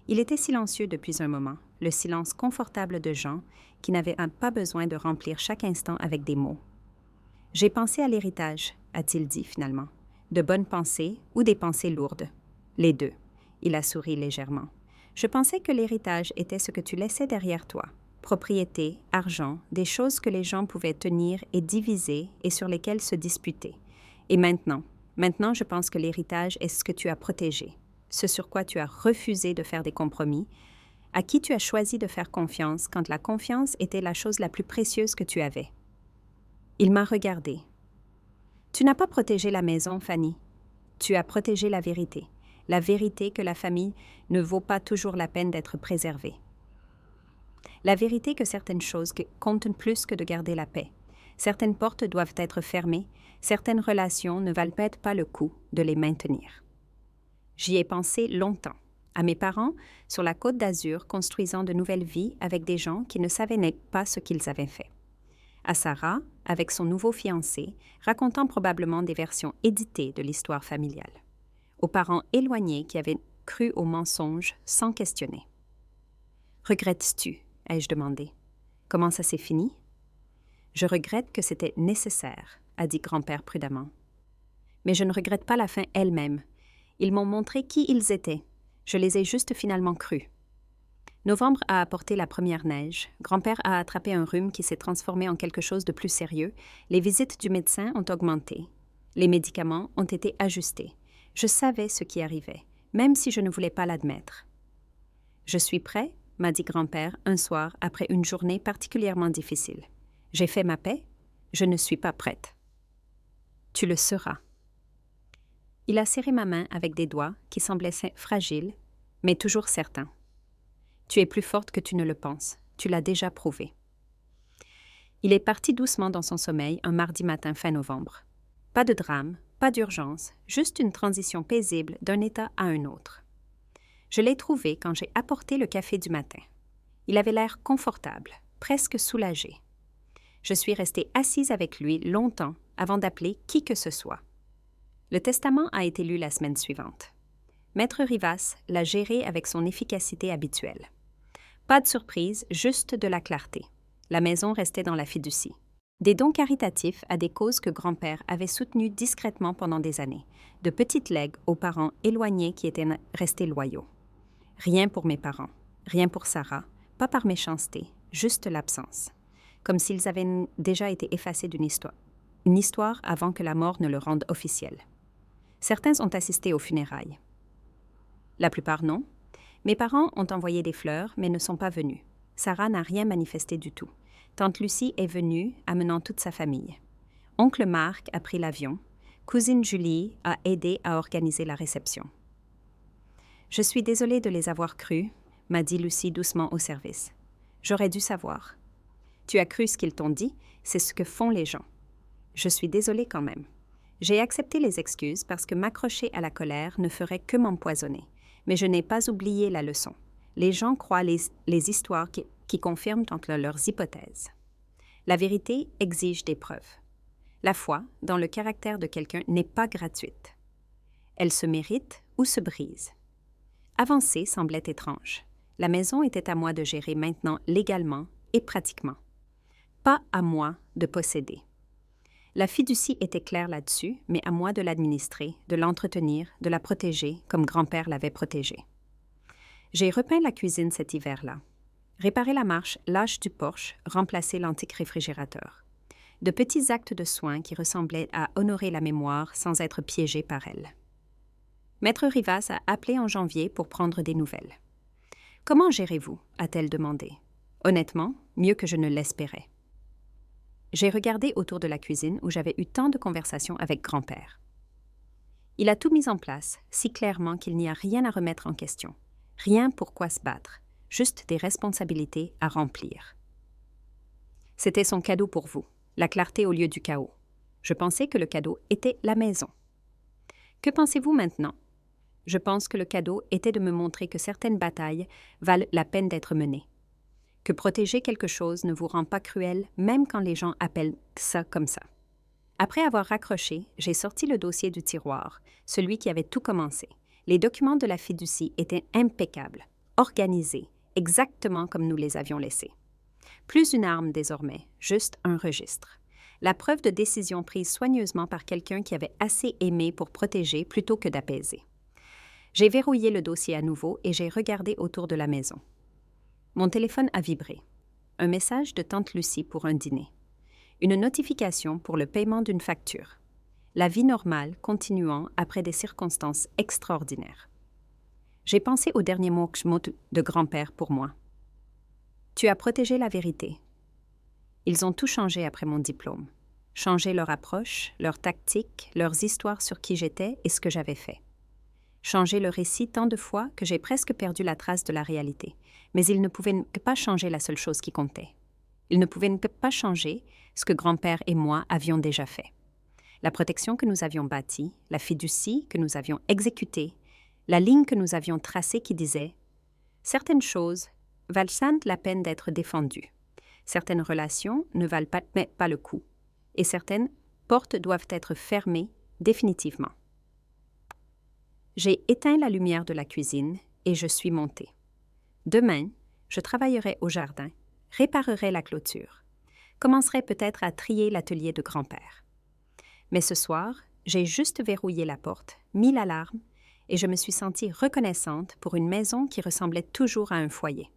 Il était silencieux depuis un moment, le silence confortable de gens qui n'avaient pas besoin de remplir chaque instant avec des mots. « J'ai pensé à l'héritage », a-t-il dit finalement. « De bonnes pensées ou des pensées lourdes ?» Les deux. Il a souri légèrement. « Je pensais que l'héritage était ce que tu laissais derrière toi. Propriété, argent, des choses que les gens pouvaient tenir et diviser et sur lesquelles se disputer. Et maintenant, je pense que l'héritage est ce que tu as protégé, ce sur quoi tu as refusé de faire des compromis, à qui tu as choisi de faire confiance quand la confiance était la chose la plus précieuse que tu avais. » Il m'a regardé. « Tu n'as pas protégé la maison, Fanny. Tu as protégé la vérité que la famille ne vaut pas toujours la peine d'être préservée. La vérité que certaines choses comptent plus que de garder la paix. Certaines portes doivent être fermées, certaines relations ne valent peut-être pas le coup de les maintenir. » J'y ai pensé longtemps. À mes parents, sur la Côte d'Azur, construisant de nouvelles vies avec des gens qui ne savaient pas ce qu'ils avaient fait. À Sarah, avec son nouveau fiancé, racontant probablement des versions éditées de l'histoire familiale. Aux parents éloignés qui avaient cru aux mensonges sans questionner. « Regrettes-tu » ai-je demandé. « Comment ça s'est fini ?»« Je regrette que c'était nécessaire » a dit grand-père prudemment. « Mais je ne regrette pas la fin elle-même. Ils m'ont montré qui ils étaient. Je les ai juste finalement crus. » Novembre a apporté la première neige. Grand-père a attrapé un rhume qui s'est transformé en quelque chose de plus sérieux. Les visites du médecin ont augmenté. Les médicaments ont été ajustés. Je savais ce qui arrivait, même si je ne voulais pas l'admettre. « Je suis prêt » m'a dit grand-père un soir après une journée particulièrement difficile. « J'ai fait ma paix. Je ne suis pas prête. »« Tu le seras. » Il a serré ma main avec des doigts qui semblaient fragiles, mais toujours certains. « Tu es plus forte que tu ne le penses. Tu l'as déjà prouvé. » Il est parti doucement dans son sommeil un mardi matin fin novembre. Pas de drame, pas d'urgence, juste une transition paisible d'un état à un autre. Je l'ai trouvé quand j'ai apporté le café du matin. Il avait l'air confortable, presque soulagé. Je suis restée assise avec lui longtemps avant d'appeler qui que ce soit. Le testament a été lu la semaine suivante. Maître Rivas l'a géré avec son efficacité habituelle. Pas de surprise, juste de la clarté. La maison restait dans la fiducie. Des dons caritatifs à des causes que grand-père avait soutenues discrètement pendant des années. De petites legs aux parents éloignés qui étaient restés loyaux. Rien pour mes parents, rien pour Sarah, pas par méchanceté, juste l'absence. Comme s'ils avaient déjà été effacés d'une histoire. Une histoire avant que la mort ne le rende officielle. Certains ont assisté aux funérailles. La plupart non. Mes parents ont envoyé des fleurs, mais ne sont pas venus. Sarah n'a rien manifesté du tout. Tante Lucie est venue, amenant toute sa famille. Oncle Marc a pris l'avion. Cousine Julie a aidé à organiser la réception. « Je suis désolée de les avoir crus », m'a dit Lucie doucement au service. « J'aurais dû savoir. »« Tu as cru ce qu'ils t'ont dit, c'est ce que font les gens. »« Je suis désolée quand même. » J'ai accepté les excuses parce que m'accrocher à la colère ne ferait que m'empoisonner. Mais je n'ai pas oublié la leçon. Les gens croient les histoires qui confirment entre leurs hypothèses. La vérité exige des preuves. La foi, dans le caractère de quelqu'un, n'est pas gratuite. Elle se mérite ou se brise. Avancer semblait étrange. La maison était à moi de gérer maintenant légalement et pratiquement. Pas à moi de posséder. La fiducie était claire là-dessus, mais à moi de l'administrer, de l'entretenir, de la protéger comme grand-père l'avait protégée. J'ai repeint la cuisine cet hiver-là. Réparé la marche lâche du porche, remplacé l'antique réfrigérateur. De petits actes de soins qui ressemblaient à honorer la mémoire sans être piégés par elle. Maître Rivas a appelé en janvier pour prendre des nouvelles. « Comment gérez-vous » a-t-elle demandé. Honnêtement, mieux que je ne l'espérais. J'ai regardé autour de la cuisine où j'avais eu tant de conversations avec grand-père. Il a tout mis en place, si clairement qu'il n'y a rien à remettre en question. Rien pour quoi se battre, juste des responsabilités à remplir. C'était son cadeau pour vous, la clarté au lieu du chaos. Je pensais que le cadeau était la maison. Que pensez-vous maintenant? Je pense que le cadeau était de me montrer que certaines batailles valent la peine d'être menées. Que protéger quelque chose ne vous rend pas cruel, même quand les gens appellent ça comme ça. Après avoir raccroché, j'ai sorti le dossier du tiroir, celui qui avait tout commencé. Les documents de la fiducie étaient impeccables, organisés, exactement comme nous les avions laissés. Plus une arme désormais, juste un registre. La preuve de décision prise soigneusement par quelqu'un qui avait assez aimé pour protéger plutôt que d'apaiser. J'ai verrouillé le dossier à nouveau et j'ai regardé autour de la maison. Mon téléphone a vibré. Un message de tante Lucie pour un dîner. Une notification pour le paiement d'une facture. La vie normale continuant après des circonstances extraordinaires. J'ai pensé au dernier mot de grand-père pour moi. Tu as protégé la vérité. Ils ont tout changé après mon diplôme. Changé leur approche, leur tactique, leurs histoires sur qui j'étais et ce que j'avais fait. Changé le récit tant de fois que j'ai presque perdu la trace de la réalité. Mais ils ne pouvaient pas changer la seule chose qui comptait. Ils ne pouvaient pas changer ce que grand-père et moi avions déjà fait. La protection que nous avions bâtie, la fiducie que nous avions exécutée, la ligne que nous avions tracée qui disait « Certaines choses valent la peine d'être défendues. Certaines relations ne valent pas le coup. Et certaines portes doivent être fermées définitivement. » J'ai éteint la lumière de la cuisine et je suis montée. Demain, je travaillerai au jardin, réparerai la clôture, commencerai peut-être à trier l'atelier de grand-père. Mais ce soir, j'ai juste verrouillé la porte, mis l'alarme et je me suis sentie reconnaissante pour une maison qui ressemblait toujours à un foyer.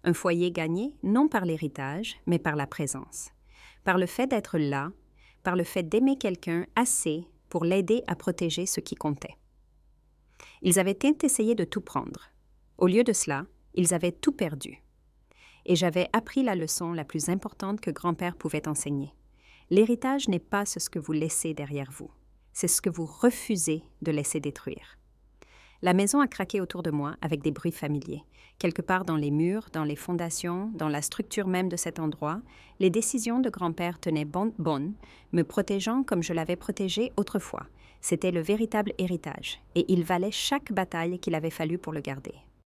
Un foyer gagné non par l'héritage, mais par la présence, par le fait d'être là, par le fait d'aimer quelqu'un assez pour l'aider à protéger ce qui comptait. Ils avaient essayé de tout prendre. Au lieu de cela, ils avaient tout perdu. Et j'avais appris la leçon la plus importante que grand-père pouvait enseigner. L'héritage n'est pas ce que vous laissez derrière vous, c'est ce que vous refusez de laisser détruire. La maison a craqué autour de moi avec des bruits familiers. Quelque part dans les murs, dans les fondations, dans la structure même de cet endroit, les décisions de grand-père tenaient bonne, me protégeant comme je l'avais protégé autrefois. C'était le véritable héritage, et il valait chaque bataille qu'il avait fallu pour le garder.